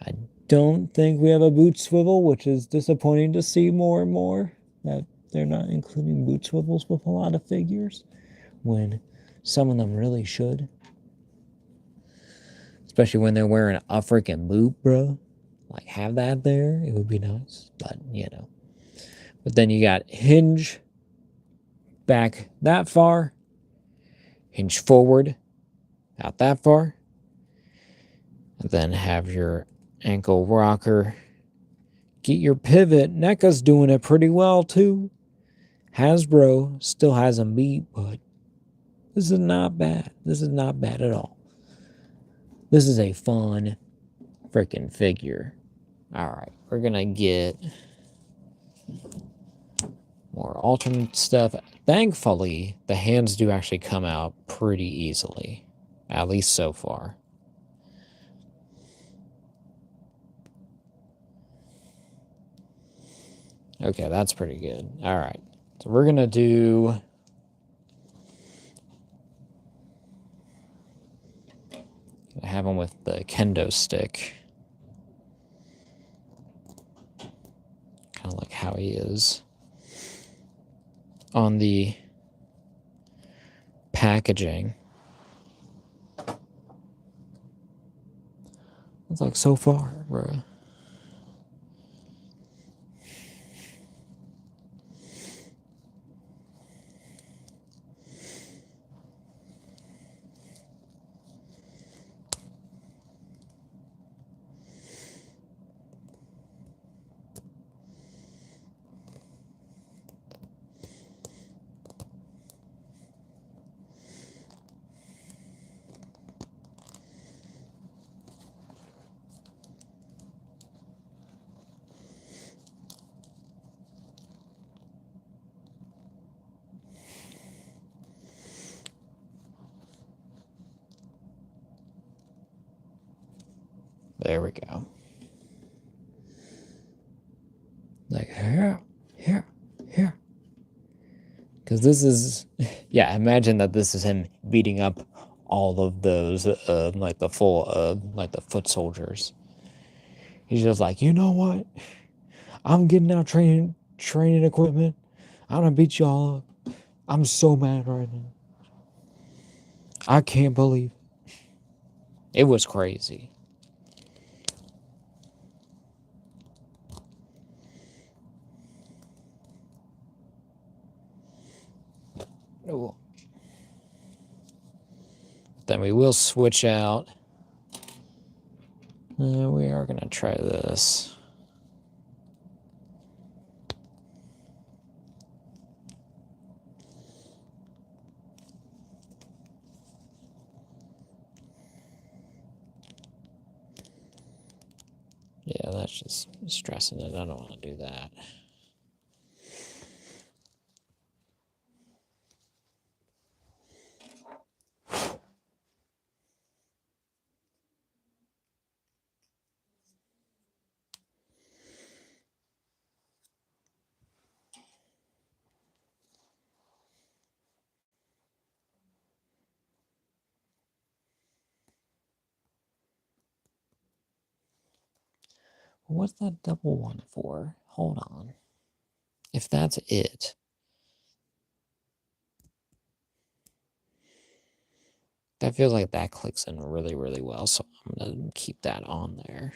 I don't think we have a boot swivel, which is disappointing to see more and more, that they're not including boot swivels with a lot of figures, when some of them really should. Especially when they're wearing a freaking boot, bro. Like, have that there. It would be nice, but, you know. But then you got hinge back that far, hinge forward out that far, and then have your ankle rocker. Get your pivot. NECA's doing it pretty well, too. Hasbro still has them beat, but this is not bad. This is not bad at all. This is a fun freaking figure. All right, we're going to get more alternate stuff. Thankfully, the hands do actually come out pretty easily, at least so far. Okay, that's pretty good. All right, so we're going to do... I have him with the kendo stick. Kind of like how he is on the packaging. It's like so far, bro. There we go. Like, here. Because this is, yeah, imagine that this is him beating up all of those, like the foot soldiers. He's just like, you know what? I'm getting out training equipment. I'm gonna beat y'all up. I'm so mad right now. I can't believe it. It was crazy. Ooh. Then we will switch out. We are going to try this. Yeah, that's just stressing it. I don't want to do that. What's that double one for? Hold on. If that's it, That feels like that clicks in really, really well, so I'm going to keep that on there.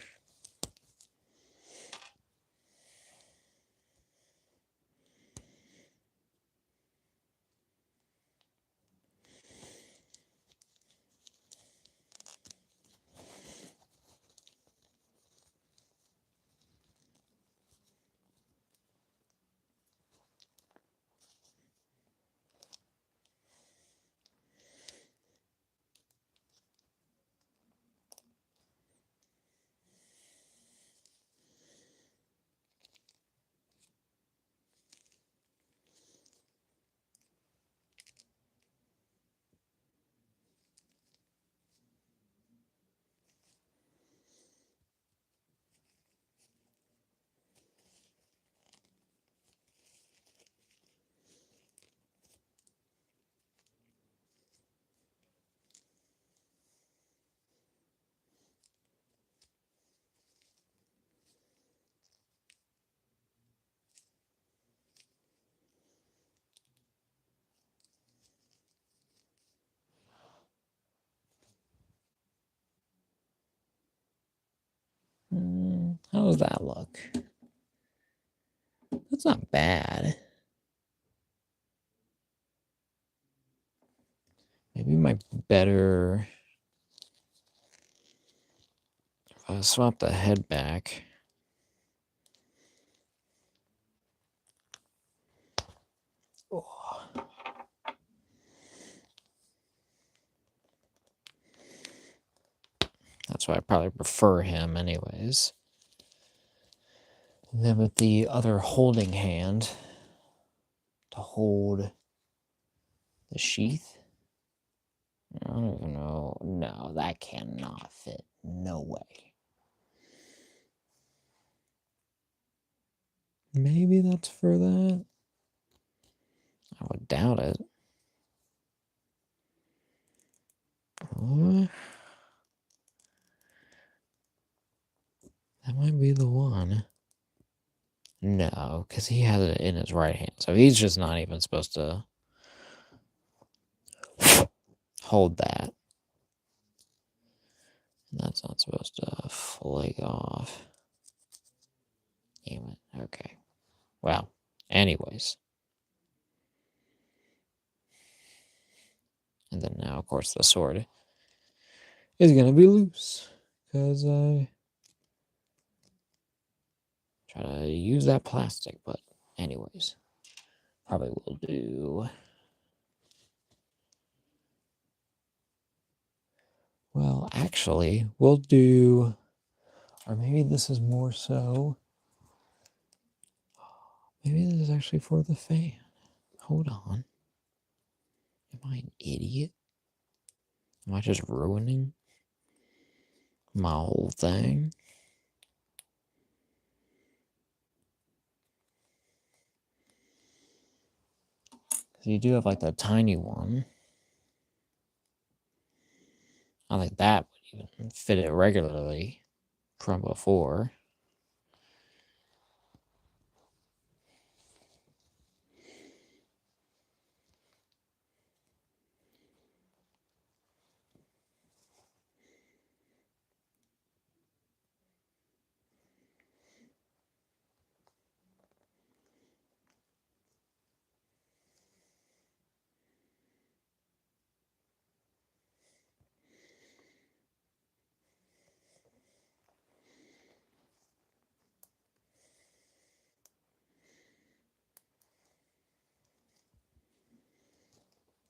How does that look? That's not bad. Maybe my better... If I swap the head back... Oh. That's why I probably prefer him anyways. And then with the other holding hand to hold the sheath. I don't even know. No, that cannot fit. No way. Maybe that's for that. I would doubt it. That might be the one. No, because he has it in his right hand. So he's just not even supposed to hold that. And that's not supposed to flake off. Damn it. Okay. Well, anyways. And then now, of course, the sword is going to be loose. Because I try to use that plastic. But anyways. Probably will do... Well, actually, we'll do... Or maybe this is more so... Maybe this is actually for the fan. Hold on. Am I an idiot? Am I just ruining my whole thing? So you do have like the tiny one. I think that would even fit it regularly from before.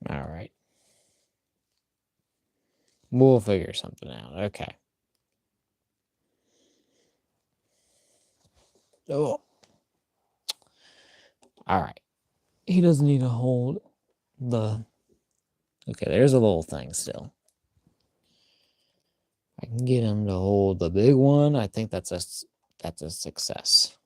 All right. We'll figure something out. Okay. Oh. All right. He doesn't need to hold the... Okay, there's a little thing still. I can get him to hold the big one. I think that's a success.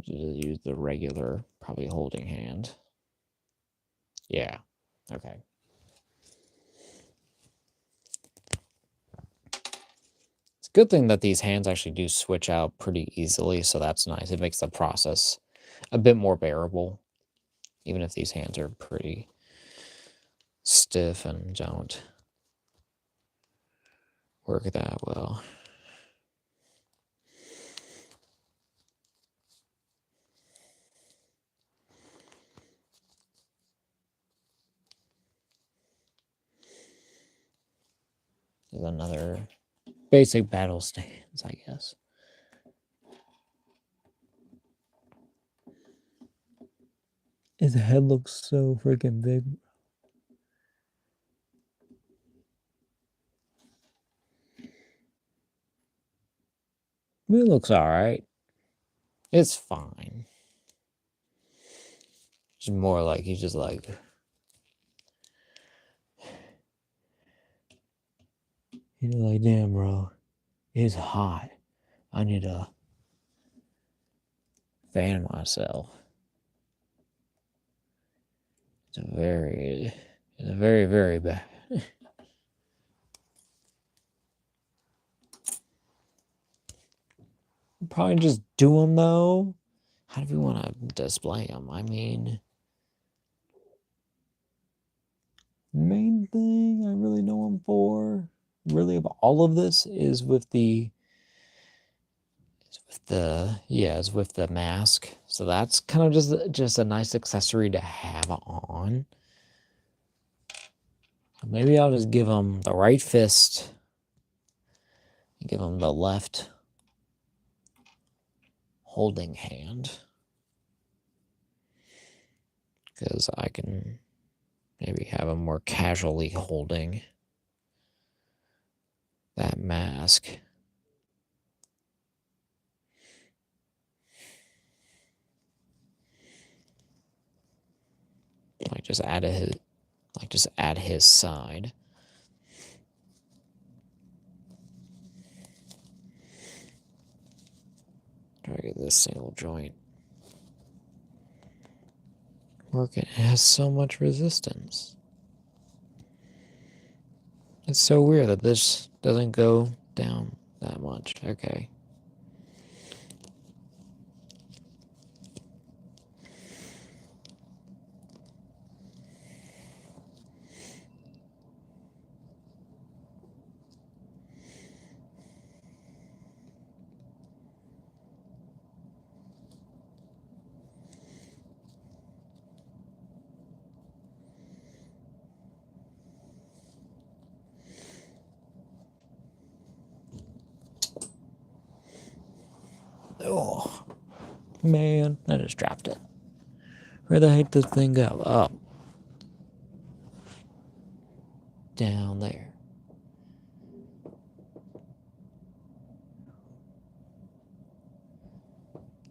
Just use the regular, probably holding hand. Yeah. Okay. Let's good thing that these hands actually do switch out pretty easily, so that's nice. It makes the process a bit more bearable, even if these hands are pretty stiff and don't work that well. There's another basic battle stance, I guess. His head looks so freaking big. It looks alright. It's fine. It's more like he's just like, he's like, damn, bro, it's hot. I need to fan myself. It's a very, very bad. Probably just do them though. How do we want to display them? I mean, main thing I really know them for, really of all of this, is with the mask. So that's kind of just a nice accessory to have on. Maybe I'll just give him the right fist. Give him the left holding hand. Because I can maybe have him more casually holding that mask. Like just add his side. Try to get this single joint working. It has so much resistance. It's so weird that this doesn't go down that much. Okay. Oh, man, I just dropped it. Where the heck did this thing go? Oh. Down there.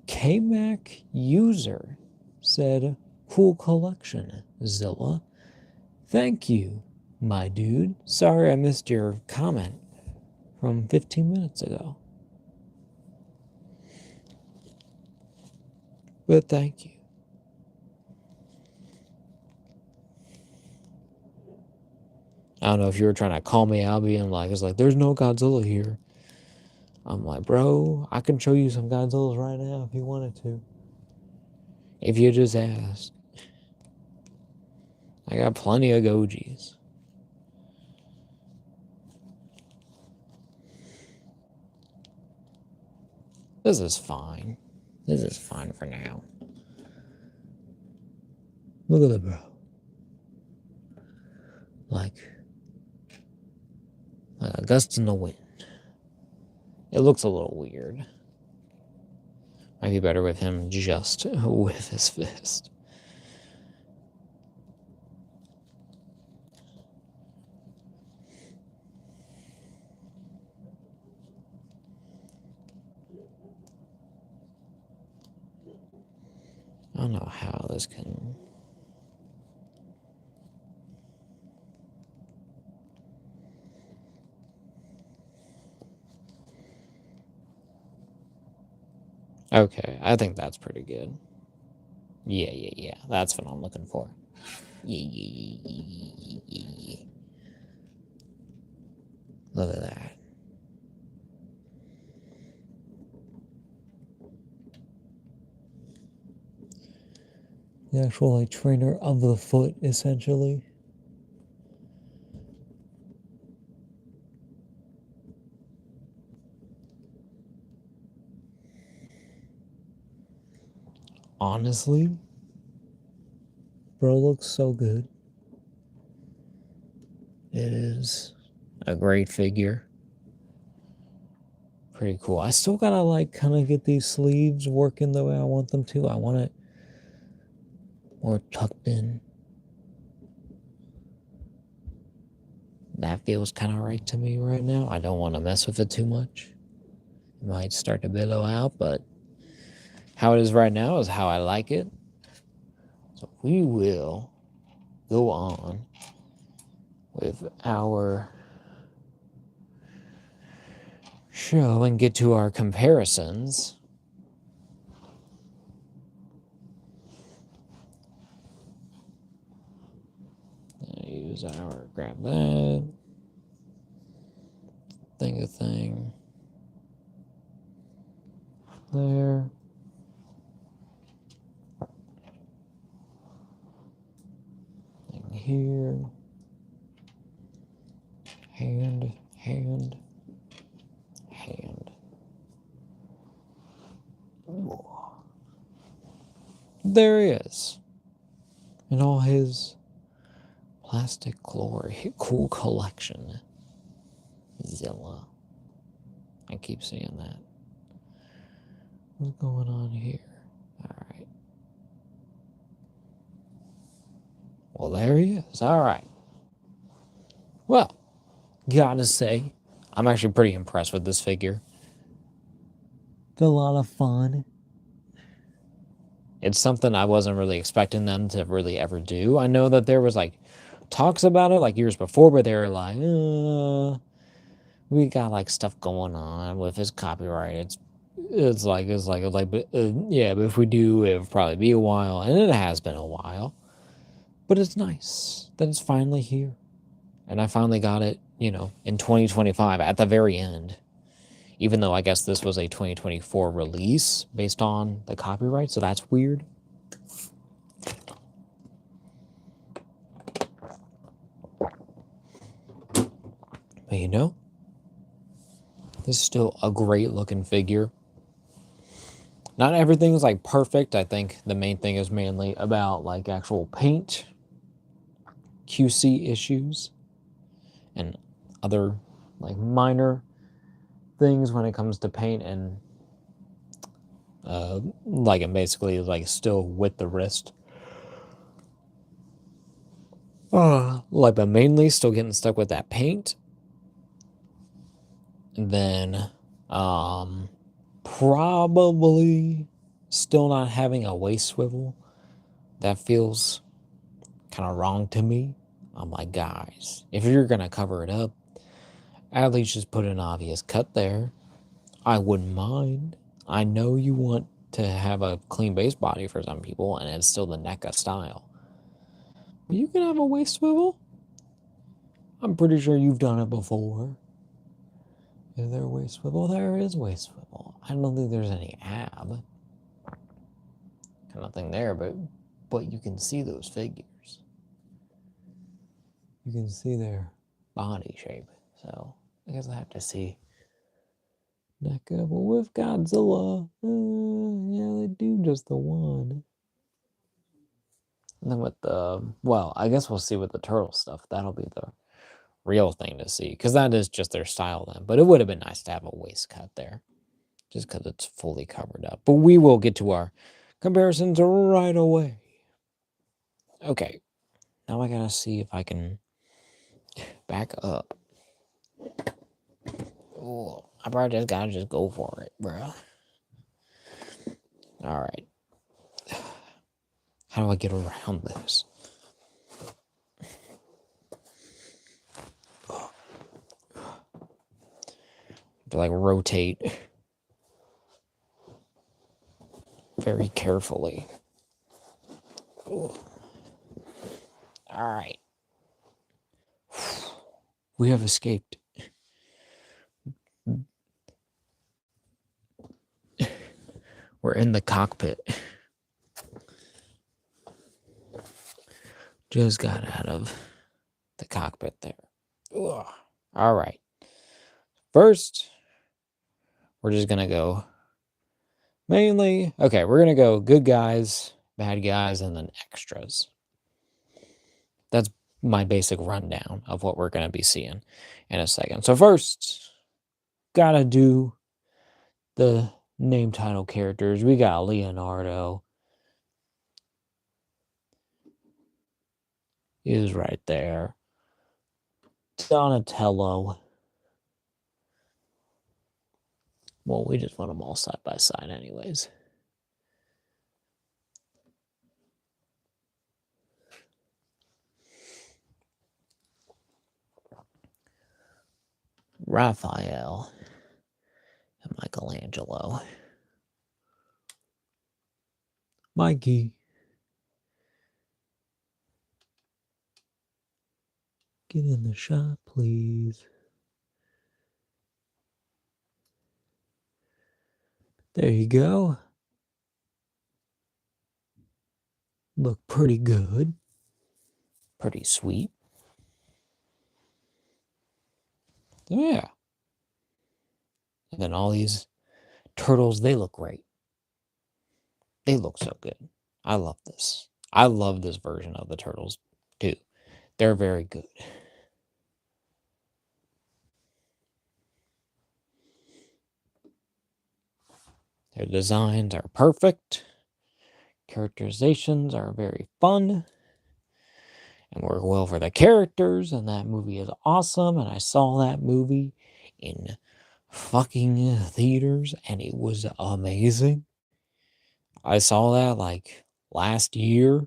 KMac user said, cool collection, Zilla. Thank you, my dude. Sorry I missed your comment from 15 minutes ago. But thank you. I don't know if you were trying to call me out being like, it's like, there's no Godzilla here. I'm like, bro, I can show you some Godzillas right now if you wanted to. If you just asked. I got plenty of Gojis. This is fine. This is fine for now. Look at the bro. Like a gust in the wind. It looks a little weird. Might be better with him just with his fist. I don't know how this can... Okay, I think that's pretty good. Yeah. That's what I'm looking for. Yeah. Look at that. The actual like trainer of the foot, essentially. Honestly, bro looks so good. It is a great figure. Pretty cool. I still gotta like kind of get these sleeves working the way I want them to. I want it more tucked in. That feels kind of right to me right now. I don't want to mess with it too much. It might start to billow out, but how it is right now is how I like it. So we will go on with our show and get to our comparisons. Use our, grab that. Thing. There. Thing here. Hand. Ooh. There he is. In all his plastic glory. Cool collection. Zilla. I keep seeing that. What's going on here? Alright. Well, there he is. Alright. Well, gotta say, I'm actually pretty impressed with this figure. It's a lot of fun. It's something I wasn't really expecting them to really ever do. I know that there was like talks about it like years before, but they were like, we got like stuff going on with his copyright. It's like, but yeah, but if we do, it'll probably be a while, and it has been a while. But it's nice that it's finally here, and I finally got it, you know, in 2025 at the very end. Even though I guess this was a 2024 release based on the copyright, so that's weird. But you know, this is still a great looking figure. Not everything's like perfect. I think the main thing is mainly about like actual paint, QC issues, and other like minor things when it comes to paint and like it basically is like still with the wrist. Like, but mainly still getting stuck with that paint. And then probably still not having a waist swivel. That feels kind of wrong to me. I'm like, guys, if you're gonna cover it up, at least just put an obvious cut there. I wouldn't mind. I know you want to have a clean base body for some people, and it's still the NECA style. But you can have a waist swivel. I'm pretty sure you've done it before. Is there a waist swivel? There is waist swivel. I don't think there's any ab. Nothing there, but you can see those figures. You can see their body shape. So I guess I have to see NECA. But with Godzilla, yeah, they do just the one. And then with the, well, I guess we'll see with the turtle stuff. That'll be the real thing to see, because that is just their style then. But it would have been nice to have a waist cut there, just because it's fully covered up. But we will get to our comparisons right away. Okay, now I gotta see if I can back up. Oh, I probably just gotta just go for it, bro. All right. How do I get around this? To like rotate very carefully. Ooh. All right. We have escaped. We're in the cockpit. Just got out of the cockpit there. Ugh. All right. First, we're just going to go mainly... Okay, we're going to go good guys, bad guys, and then extras. That's my basic rundown of what we're going to be seeing in a second. So first, gotta do the name title characters. We got Leonardo. He is right there. Donatello. Well, we just want them all side by side anyways. Raphael and Michelangelo. Mikey. Get in the shot, please. There you go. Look pretty good. Pretty sweet. Yeah. And then all these turtles, they look great. They look so good. I love this. I love this version of the turtles, too. They're very good. Their designs are perfect. Characterizations are very fun. And work well for the characters. And that movie is awesome. And I saw that movie in fucking theaters. And it was amazing. I saw that like last year.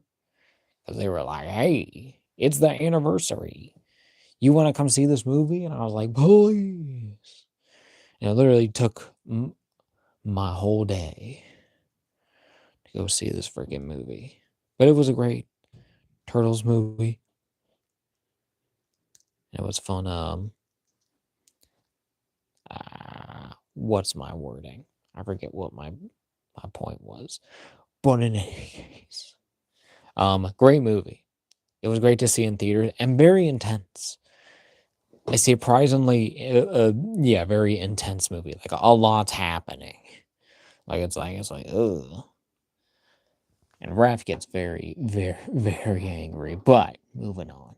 Because they were like, hey, it's the anniversary. You want to come see this movie? And I was like, please. And it literally took my whole day to go see this freaking movie. But it was a great Turtles movie. It was fun. What's my wording? I forget what my point was. But in any case, great movie. It was great to see in theaters and very intense. A surprisingly, very intense movie. Like a lot's happening. It's like, ugh. And Raph gets very, very, very angry. But moving on,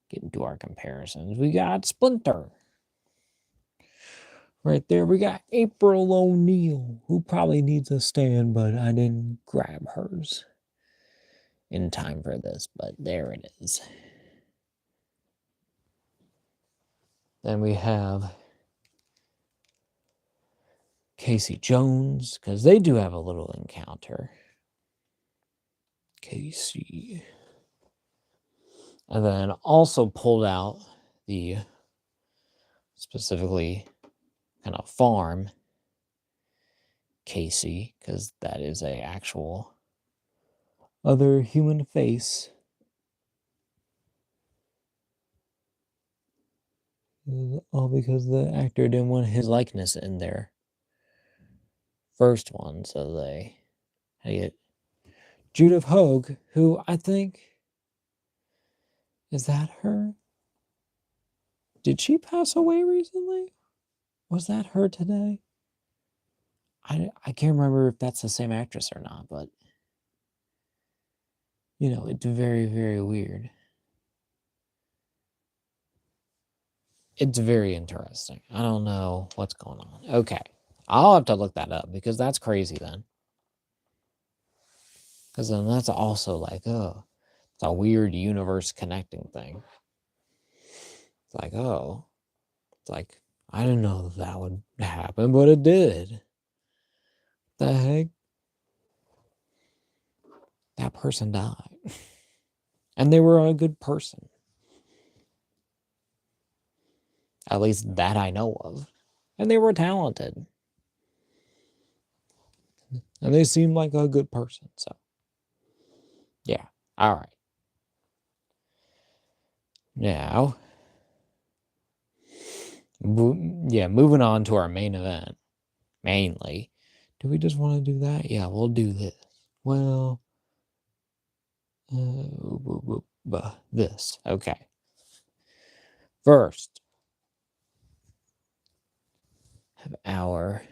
getting to our comparisons, we got Splinter. Right there, we got April O'Neil, who probably needs a stand, but I didn't grab hers in time for this. But there it is. Then we have Casey Jones, because they do have a little encounter. Casey. And then also pulled out the specifically kind of farm Casey, because that is a actual other human face. All because the actor didn't want his likeness in their first one, so they had to get Judith Hoag, who I think... Is that her? Did she pass away recently? Was that her today? I can't remember if that's the same actress or not, but... You know, it's very, very weird. It's very interesting. I don't know what's going on. Okay. I'll have to look that up because that's crazy then. Because then that's also like, oh, it's a weird universe connecting thing. It's like, oh. It's like, I didn't know that would happen, but it did. The heck? That person died. And they were a good person. At least that I know of. And they were talented. And they seemed like a good person, so. Yeah, all right. Now, moving on to our main event. Mainly. Do we just want to do that? Yeah, we'll do this. Well, This. Okay. First, have our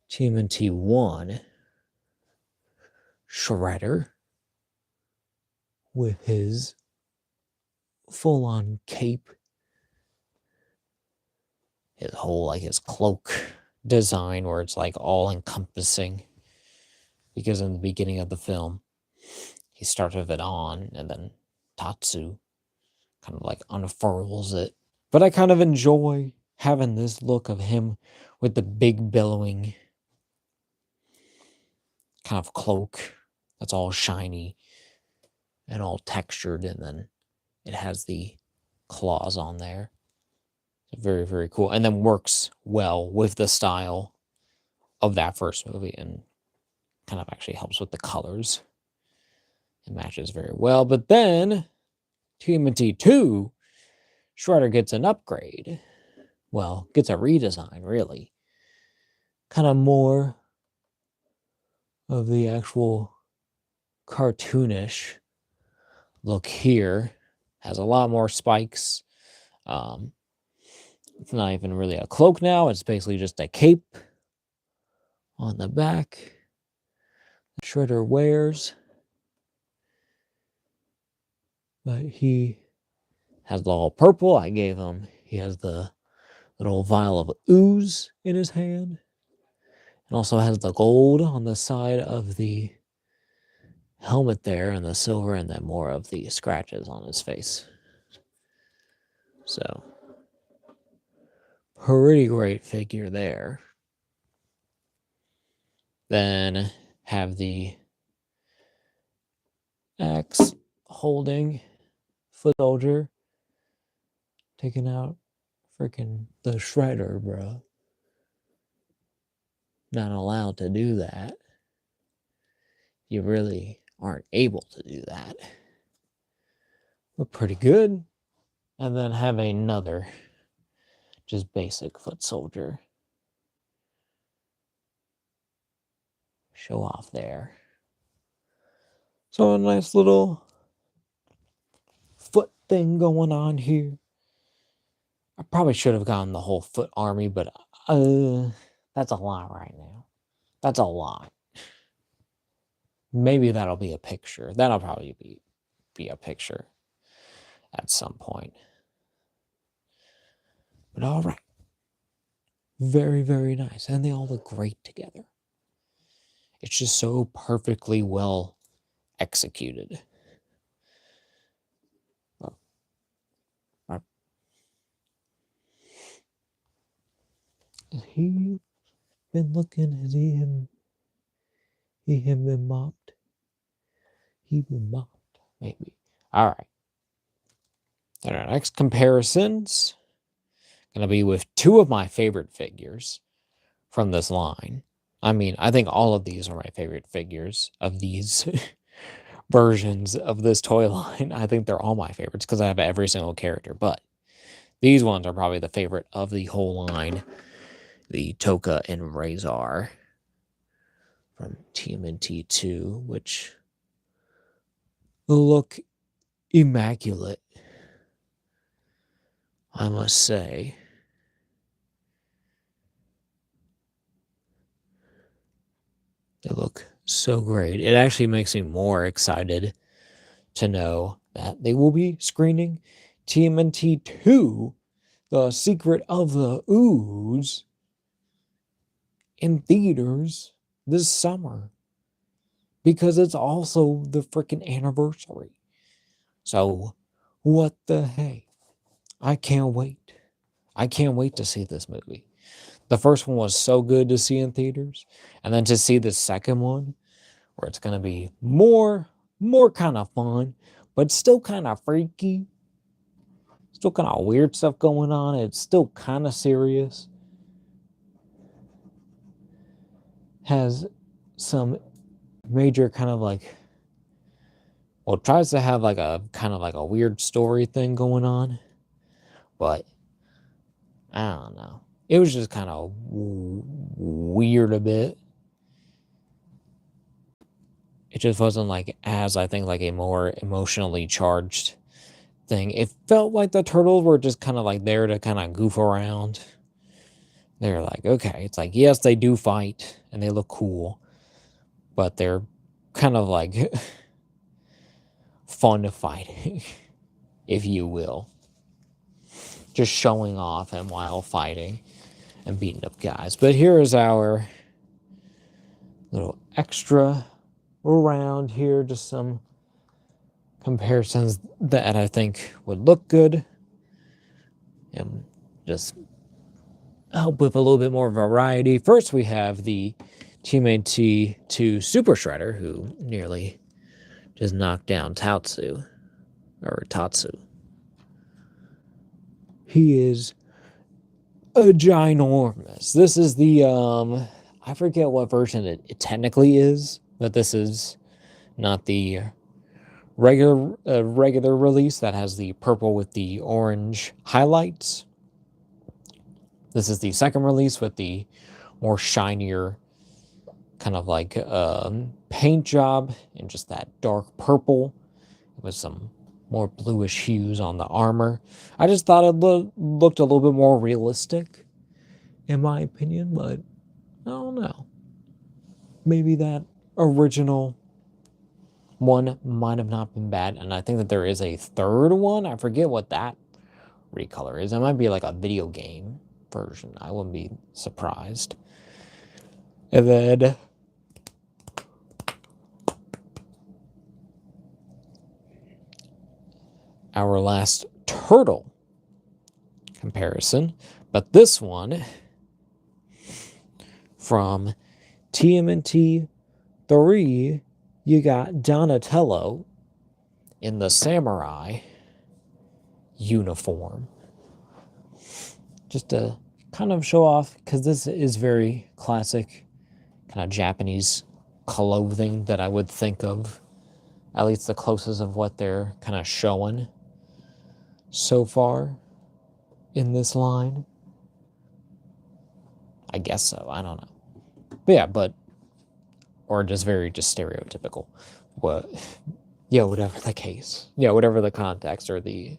TMNT 1 Shredder with his full-on cape, his whole, like, his cloak design where it's, like, all-encompassing. Because in the beginning of the film, he started it on, and then Tatsu kind of, like, unfurls it. But I kind of enjoy having this look of him with the big billowing kind of cloak that's all shiny and all textured, and then it has the claws on there. Very, very cool. And then works well with the style of that first movie and kind of actually helps with the colors. It matches very well. But then TMNT 2, Shredder gets an upgrade. Well, gets a redesign, really. Kind of more of the actual cartoonish look here. Has a lot more spikes. It's not even really a cloak now. It's basically just a cape on the back that Shredder wears. But he has the all purple. I gave him. He has the little vial of ooze in his hand. And also has the gold on the side of the helmet there, and the silver, and then more of the scratches on his face. So, pretty great figure there. Then have the axe holding foot soldier taking out freaking the Shredder, bro. Not allowed to do that. You really aren't able to do that. But pretty good. And then have another just basic foot soldier show off there. So a nice little foot thing going on here. I probably should have gotten the whole foot army, but that's a lot right now. That's a lot. Maybe that'll be a picture. That'll probably be a picture at some point. But all right. Very, very nice. And they all look great together. It's just so perfectly well executed. Has he been looking? Has he been mopped? He been mopped, maybe. All right. Then our next comparisons gonna be with two of my favorite figures from this line. I mean, I think all of these are my favorite figures of these versions of this toy line. I think they're all my favorites because I have every single character, but these ones are probably the favorite of the whole line. The Toka and Razor from TMNT 2, which look immaculate, I must say. They look so great. It actually makes me more excited to know that they will be screening TMNT 2, The Secret of the Ooze, in theaters this summer. Because it's also the freaking anniversary. So, what the hey? I can't wait. I can't wait to see this movie. The first one was so good to see in theaters. And then to see the second one, where it's going to be more kind of fun, but still kind of freaky. Still kind of weird stuff going on. It's still kind of serious. Has some major kind of like, well, it tries to have like a kind of like a weird story thing going on. But I don't know. It was just kind of weird a bit. it just wasn't like as, I think, like a more emotionally charged thing. It felt like the turtles were just kind of like there to kind of goof around. They're like, okay, it's like, yes, they do fight and they look cool, but they're kind of like fun fighting, if you will. Just showing off and while fighting and beating up guys. But here is our little extra around here, just some comparisons that I think would look good and just help with a little bit more variety. First, we have the TMNT 2 Super Shredder, who nearly just knocked down Tatsu. He is a ginormous. This is the, I forget what version it technically is, but this is not the regular release that has the purple with the orange highlights. This is the second release with the more shinier kind of like paint job and just that dark purple with some more bluish hues on the armor. I just thought it looked a little bit more realistic, in my opinion, but I don't know. Maybe that original one might have not been bad, and I think that there is a third one. I forget what that recolor is. It might be like a video game version. I wouldn't be surprised. And then our last turtle comparison, but this one from TMNT 3, you got Donatello in the samurai uniform. Just to kind of show off, because this is very classic kind of Japanese clothing that I would think of, at least the closest of what they're kind of showing so far in this line. I guess so. I don't know. But yeah, or just very stereotypical. What? Yeah, whatever the case. Yeah, whatever the context or the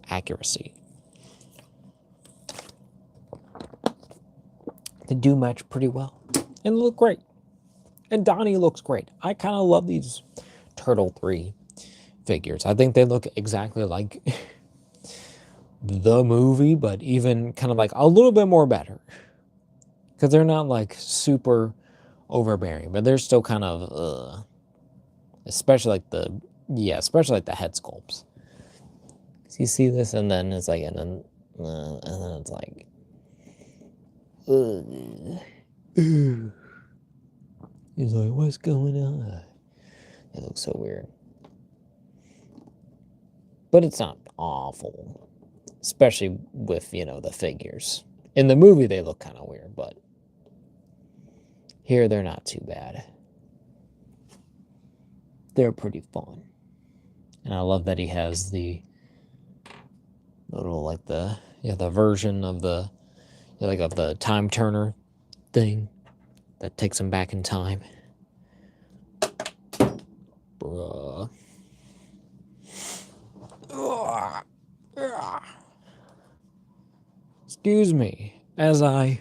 accuracy. They do match pretty well. And look great. And Donnie looks great. I kind of love these Turtle 3 figures. I think they look exactly like the movie, but even kind of like a little bit more better. Because they're not like super overbearing, but they're still kind of, especially like the head sculpts. So you see this, and then it's like, and then it's like, he's like, what's going on? It looks so weird. But it's not awful, especially with, the figures. In the movie, they look kind of weird, but here they're not too bad. They're pretty fun. And I love that he has the little, like the version of the, of the time turner thing that takes him back in time. Bruh. Excuse me, as I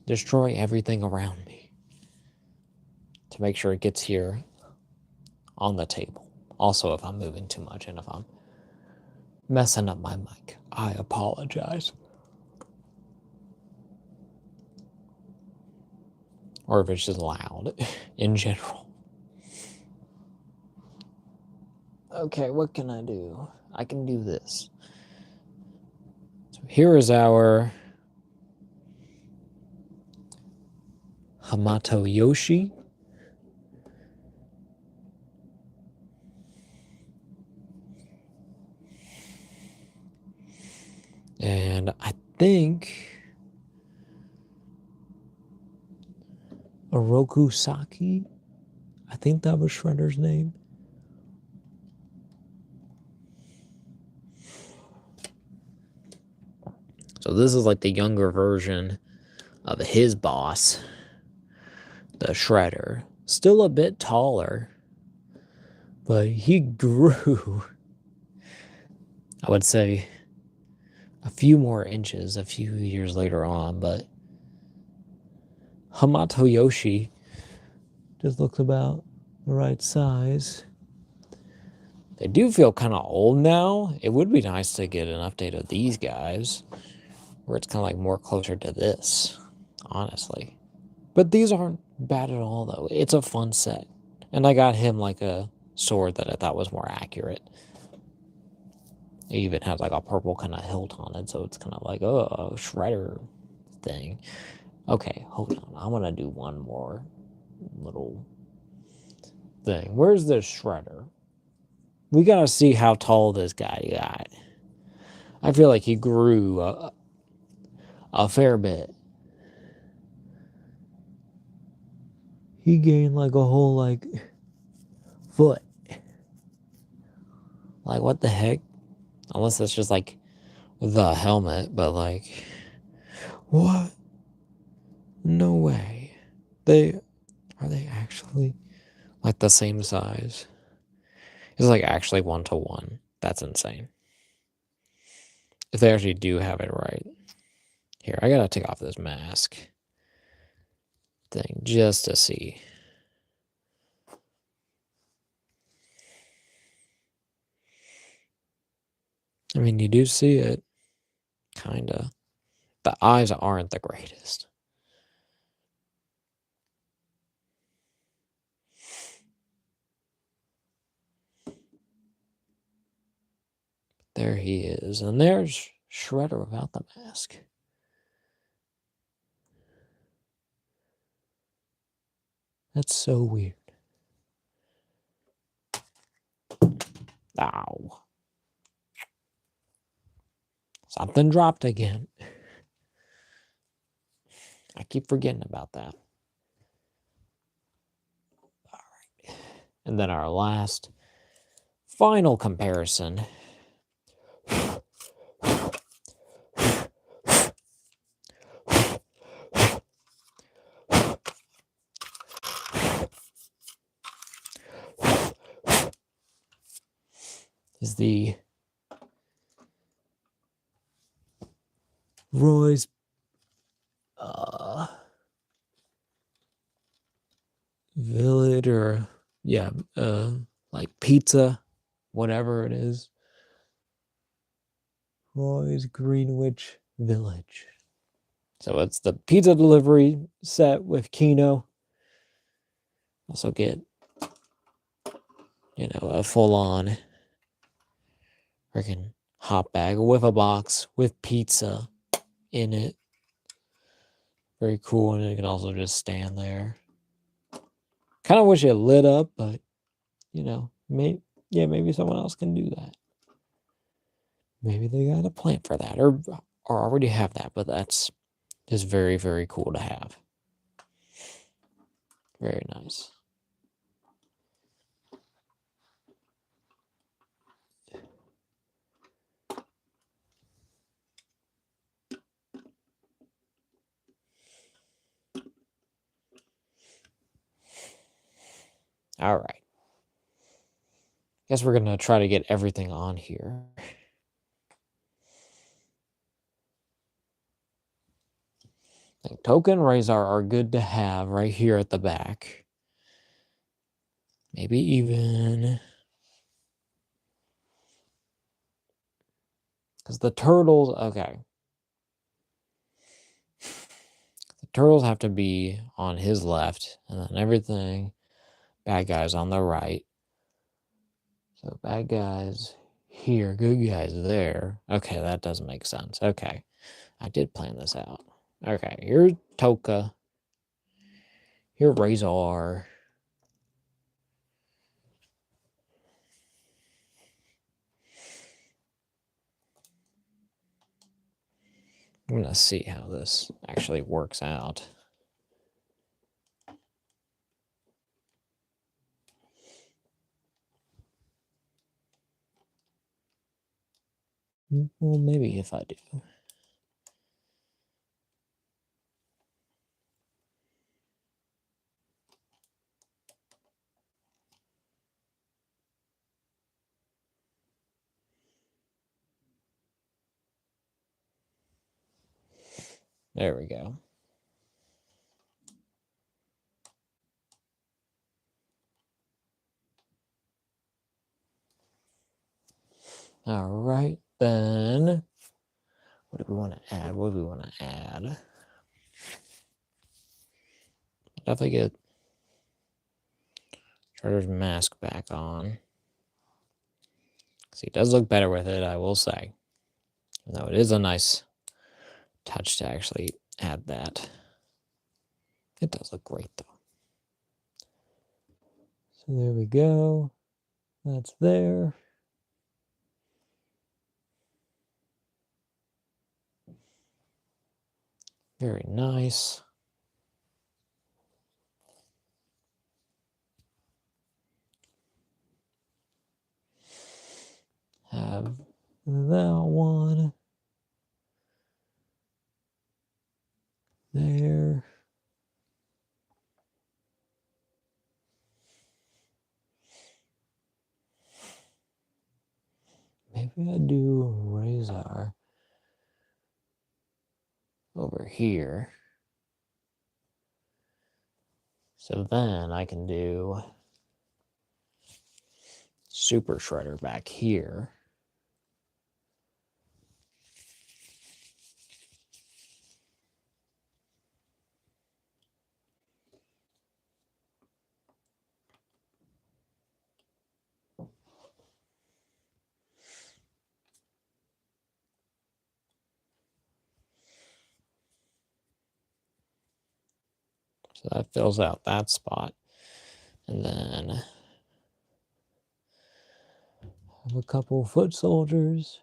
destroy everything around me to make sure it gets here on the table. Also, if I'm moving too much and if I'm messing up my mic, I apologize. Or if it's just loud in general. Okay, what can I do? I can do this. So here is our Hamato Yoshi. And I think Oroku Saki, I think that was Shredder's name. So this is like the younger version of his boss, the Shredder. Still a bit taller, but he grew, I would say, a few more inches a few years later on, but Hamato Yoshi just looks about the right size. They do feel kind of old now. It would be nice to get an update of these guys, where it's kind of like more closer to this, honestly. But these aren't bad at all, though. It's a fun set. And I got him like a sword that I thought was more accurate. It even has like a purple kind of hilt on it, so it's kind of like, oh, a Shredder thing. Okay, hold on. I want to do one more little thing. Where's the Shredder? We gotta see how tall this guy got. I feel like he grew a fair bit. He gained like a whole like foot. Like what the heck? Unless that's just like the helmet, but like what? No way. Are they actually like the same size? It's like actually 1-to-1. That's insane. If they actually do have it right. Here, I gotta take off this mask thing just to see. I mean, you do see it. Kinda. The eyes aren't the greatest. There he is. And there's Shredder without the mask. That's so weird. Ow. Something dropped again. I keep forgetting about that. All right. And then our last, final comparison. Is the Roy's Village, or yeah, like pizza, whatever it is. Roy's Greenwich Village. So it's the pizza delivery set with Kino. Also get, a full-on freaking hot bag with a box with pizza in it. Very cool, and it can also just stand there. Kind of wish it lit up, but maybe someone else can do that. Maybe they got a plan for that, or already have that, but that's just very, very cool to have. Very nice. All right. Guess we're going to try to get everything on here. I think Token Razor are good to have right here at the back. Maybe even, because the turtles, okay. The turtles have to be on his left, and then everything, bad guys on the right. So bad guys here, good guys there. Okay, that does make sense. Okay, I did plan this out. Okay, here's Toka. Here's Razor. I'm going to see how this actually works out. Well, maybe if I do. There we go. All right, then. What do we want to add? What do we want to add? Definitely get Shredder's mask back on. See, it does look better with it, I will say. Though it is a nice touch to actually add that. It does look great, though. So there we go. That's there. Very nice. Have that one there. Maybe I do Razor over here. So then I can do Super Shredder back here. So that fills out that spot. And then have a couple foot soldiers.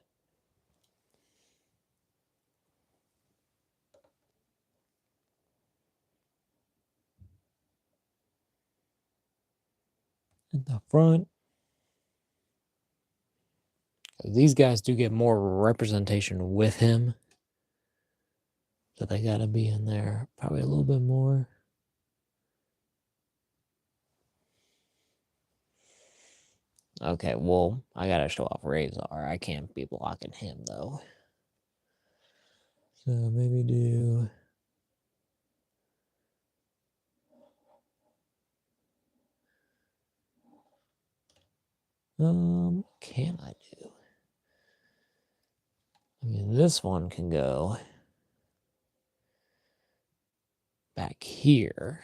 In the front. These guys do get more representation with him. So they gotta be in there probably a little bit more. Okay, well, I gotta show off Razor. I can't be blocking him though. So maybe do can I do? I mean, this one can go back here.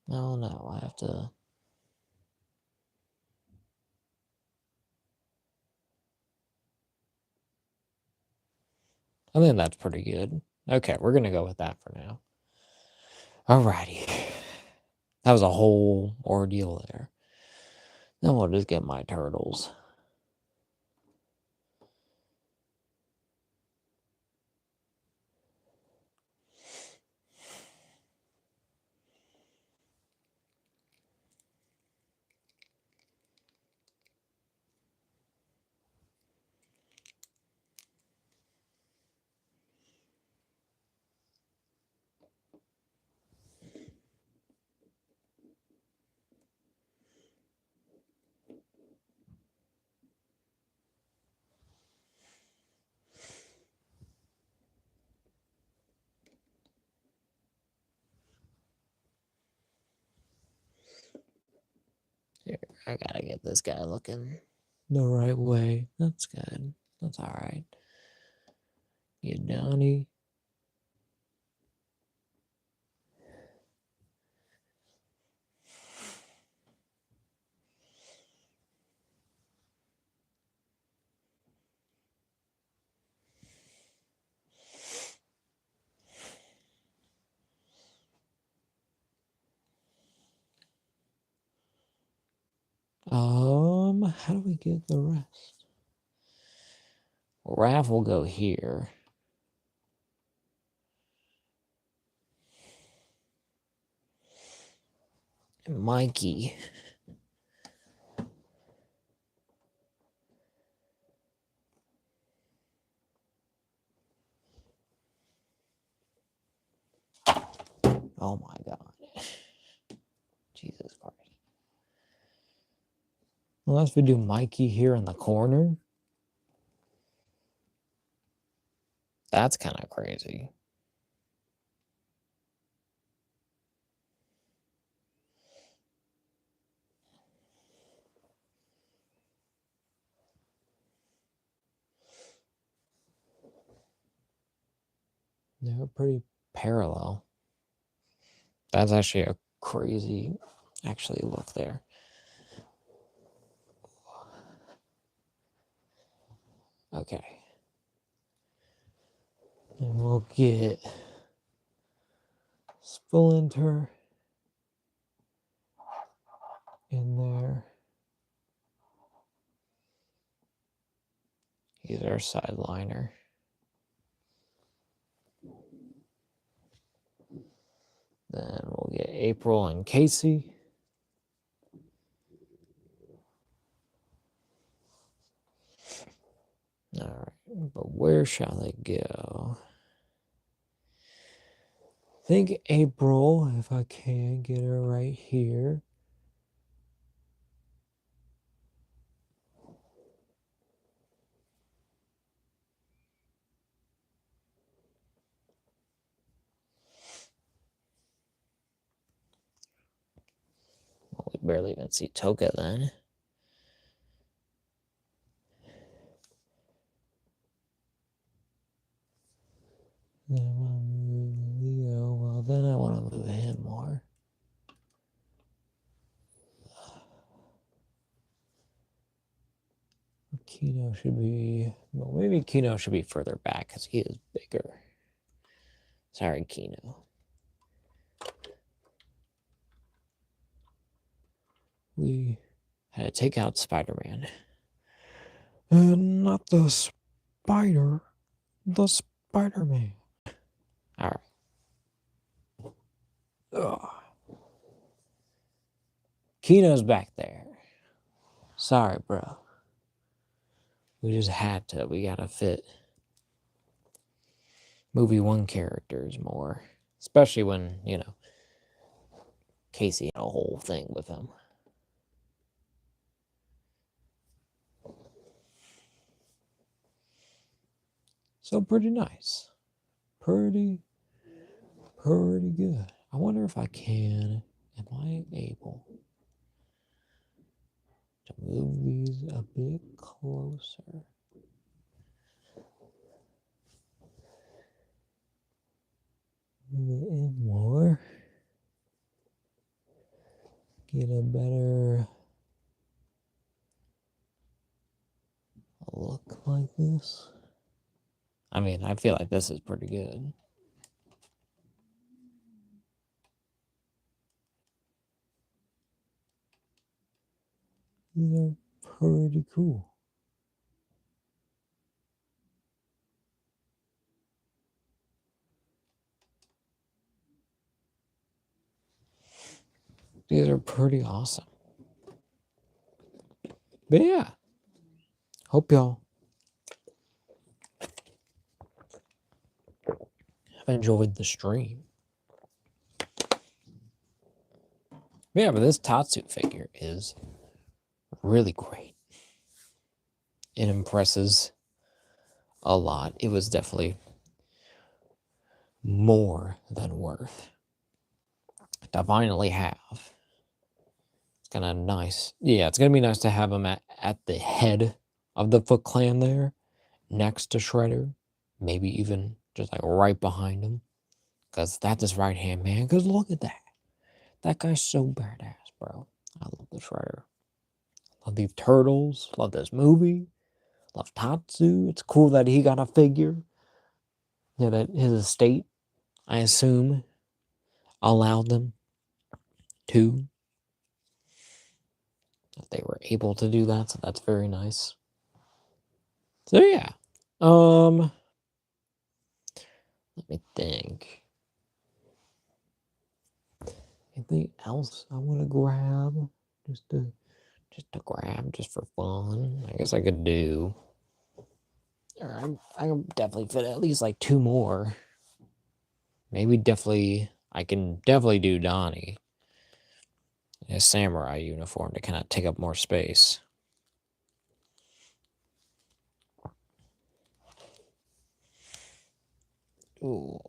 No, I have to. I think that's pretty good. Okay, we're gonna go with that for now. Alrighty. That was a whole ordeal there. Then we'll just get my turtles. Here, I gotta get this guy looking the right way. That's good. That's alright. Get Donnie. How do we get the rest? Raph will go here. And Mikey. Oh my god. Jesus Christ. Unless we do Mikey here in the corner. That's kind of crazy. They're pretty parallel. That's actually a crazy, actually, look there. Okay. And we'll get Splinter in there. He's our sideliner. Then we'll get April and Casey. All right, but where shall they go? I think April, if I can get her right here. Well, we barely even see Toka then. Then I want to move Leo. Well, then I want to move him more. Kino should be, well, maybe Kino should be further back because he is bigger. Sorry, Kino. We had to take out Spider-Man. And not the spider, the Spider-Man. All right. Ugh. Kino's back there. Sorry, bro. We just had to. We gotta fit movie one characters more. Especially when, you know, Casey had a whole thing with him. So pretty nice. Pretty good. I wonder if I can. Am I able to move these a bit closer? Move it in more. Get a better look like this. I mean, I feel like this is pretty good. These are pretty cool. These are pretty awesome. But yeah, hope y'all have enjoyed the stream. Yeah, but this Tatsu figure is really great. It impresses a lot. It was definitely more than worth to finally have. It's kind of nice. Yeah, it's going to be nice to have him at the head of the Foot Clan there, next to Shredder. Maybe even just like right behind him. Because that's his right-hand man. Because look at that. That guy's so badass, bro. I love the Shredder. Love these turtles. Love this movie. Love Tatsu. It's cool that he got a figure. Yeah, that his estate, I assume, allowed them to. That they were able to do that, so that's very nice. So yeah. Let me think. Anything else I want to grab? Just to grab, just for fun. I guess I could do. Or I can definitely fit at least like 2 more. Maybe definitely I can definitely do Donnie in a samurai uniform to kind of take up more space. Ooh.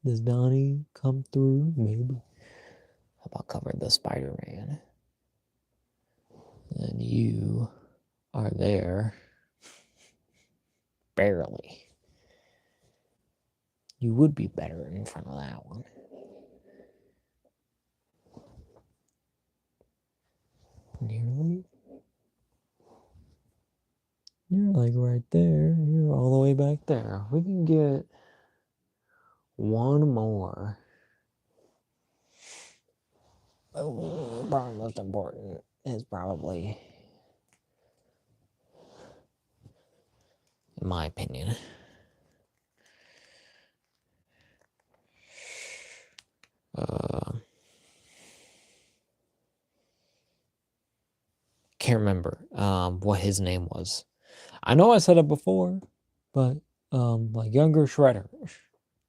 Does Donnie come through? Maybe. How about cover the Spider-Man? And you are there. Barely. You would be better in front of that one. Nearly. You're like right there. You're all the way back there. We can get one more. Oh, probably most important is probably, in my opinion, can't remember what his name was. I know I said it before, but like younger Shredder,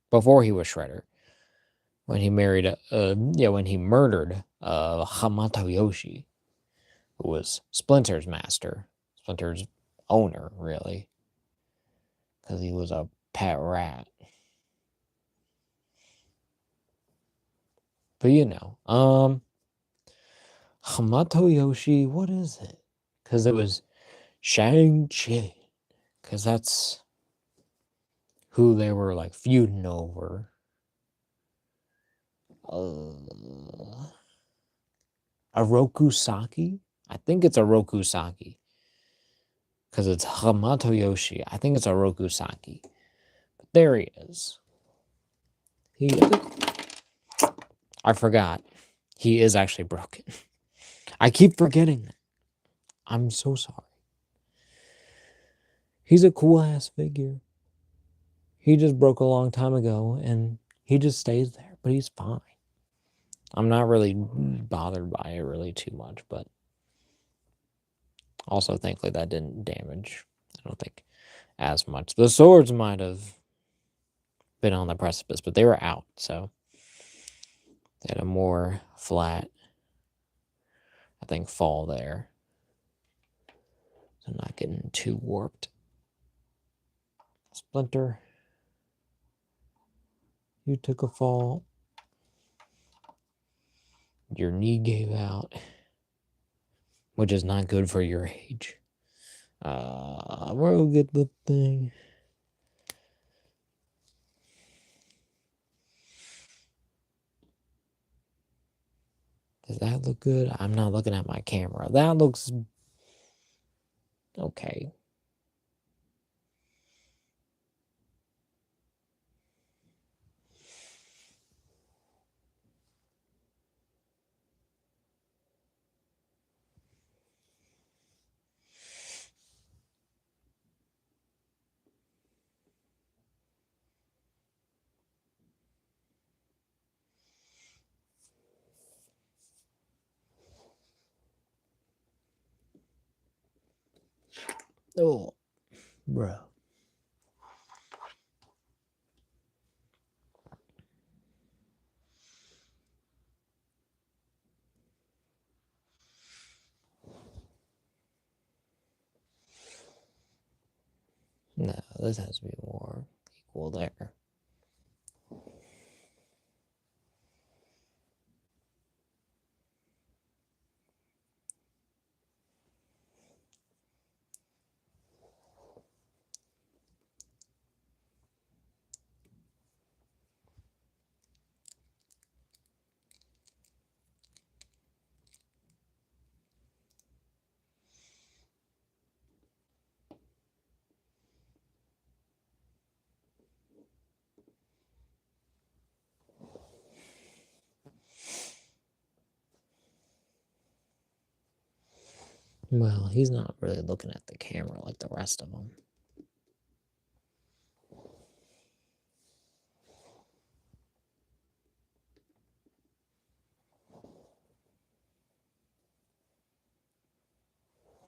before he was Shredder, when he married, when he murdered Hamato Yoshi, who was Splinter's master, Splinter's owner, really, because he was a pet rat. But you know, Hamato Yoshi, what is it? Because it was Shang-Chi, because that's who they were like feuding over. A Rokusaki? I think it's a Rokusaki. Because it's Hamato Yoshi. I think it's a Rokusaki. But there he is. I forgot. He is actually broken. I keep forgetting that. I'm so sorry. He's a cool ass figure. He just broke a long time ago and he just stays there, but he's fine. I'm not really bothered by it really too much, but also thankfully that didn't damage, I don't think, as much. The swords might have been on the precipice, but they were out, so they had a more flat, I think, fall there. So not getting too warped. Splinter, you took a fall. Your knee gave out, which is not good for your age. We'll get the thing. Does that look good? I'm not looking at my camera. That looks okay. Oh, bro. No, this has to be more equal there. Well, he's not really looking at the camera like the rest of them.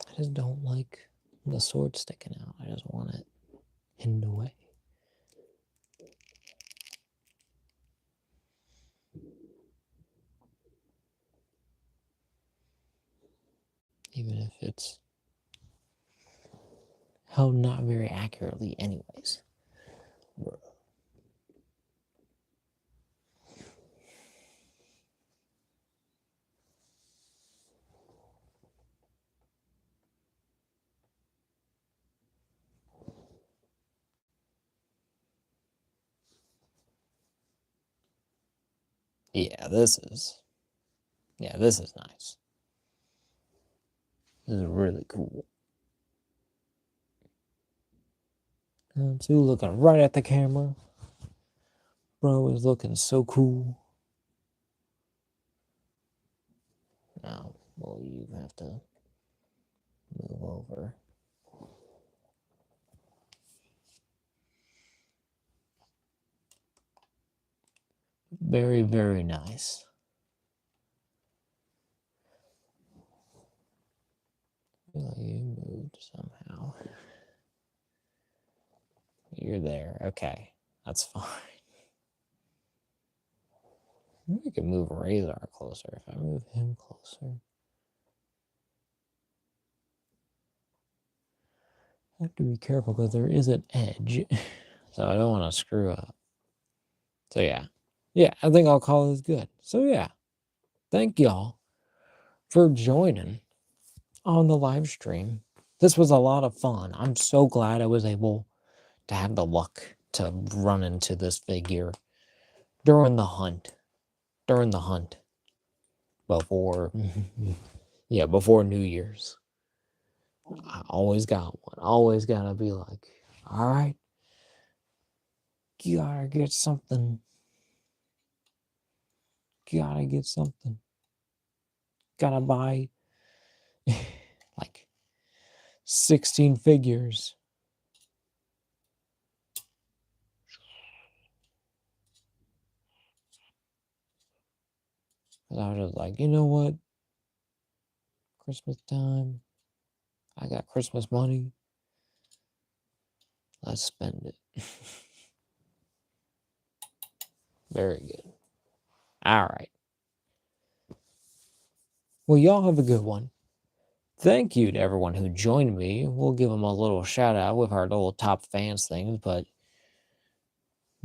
I just don't like the sword sticking out. I just want it hidden away. Even if it's held not very accurately anyways. Yeah, this is nice. This is really cool. Two looking right at the camera. Bro is looking so cool. Now, well, you have to move over. Very, very nice. I feel like you moved somehow. You're there. Okay, that's fine. Maybe I could move Razor closer. If I move him closer, I have to be careful because there is an edge. So I don't want to screw up. So yeah. Yeah, I think I'll call this good. So yeah. Thank y'all for joining on the live stream. This was a lot of fun. I'm so glad I was able to have the luck to run into this figure during the hunt. Before before New Year's. I always got one. Always gotta be like, all right, you gotta get something. Gotta get something. Gotta buy like 16 figures. And I was just like, you know what? Christmas time. I got Christmas money. Let's spend it. Very good. All right. Well, y'all have a good one. Thank you to everyone who joined me. We'll give them a little shout out with our little top fans things, but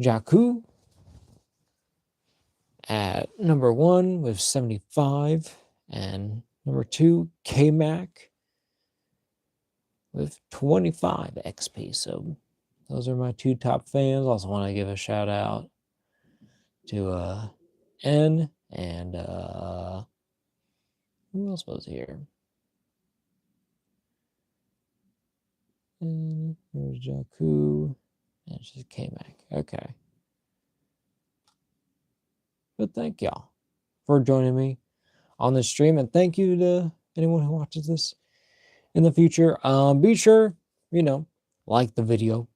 Jakku at number 1 with 75, and number 2, K-Mac with 25 XP. So those are my 2 top fans. Also want to give a shout out to N and who else was here? And there's Jakku, and it's just K-Mac. Okay. But thank y'all for joining me on this stream, and thank you to anyone who watches this in the future. Be sure, like the video,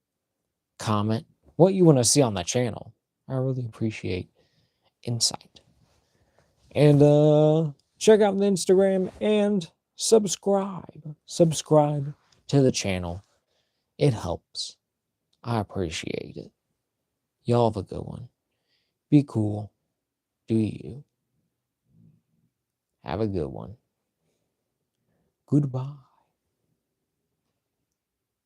comment what you want to see on the channel. I really appreciate insight. And check out the Instagram and subscribe. Subscribe to the channel. It helps. I appreciate it. Y'all have a good one. Be cool. Do you. Have a good one. Goodbye.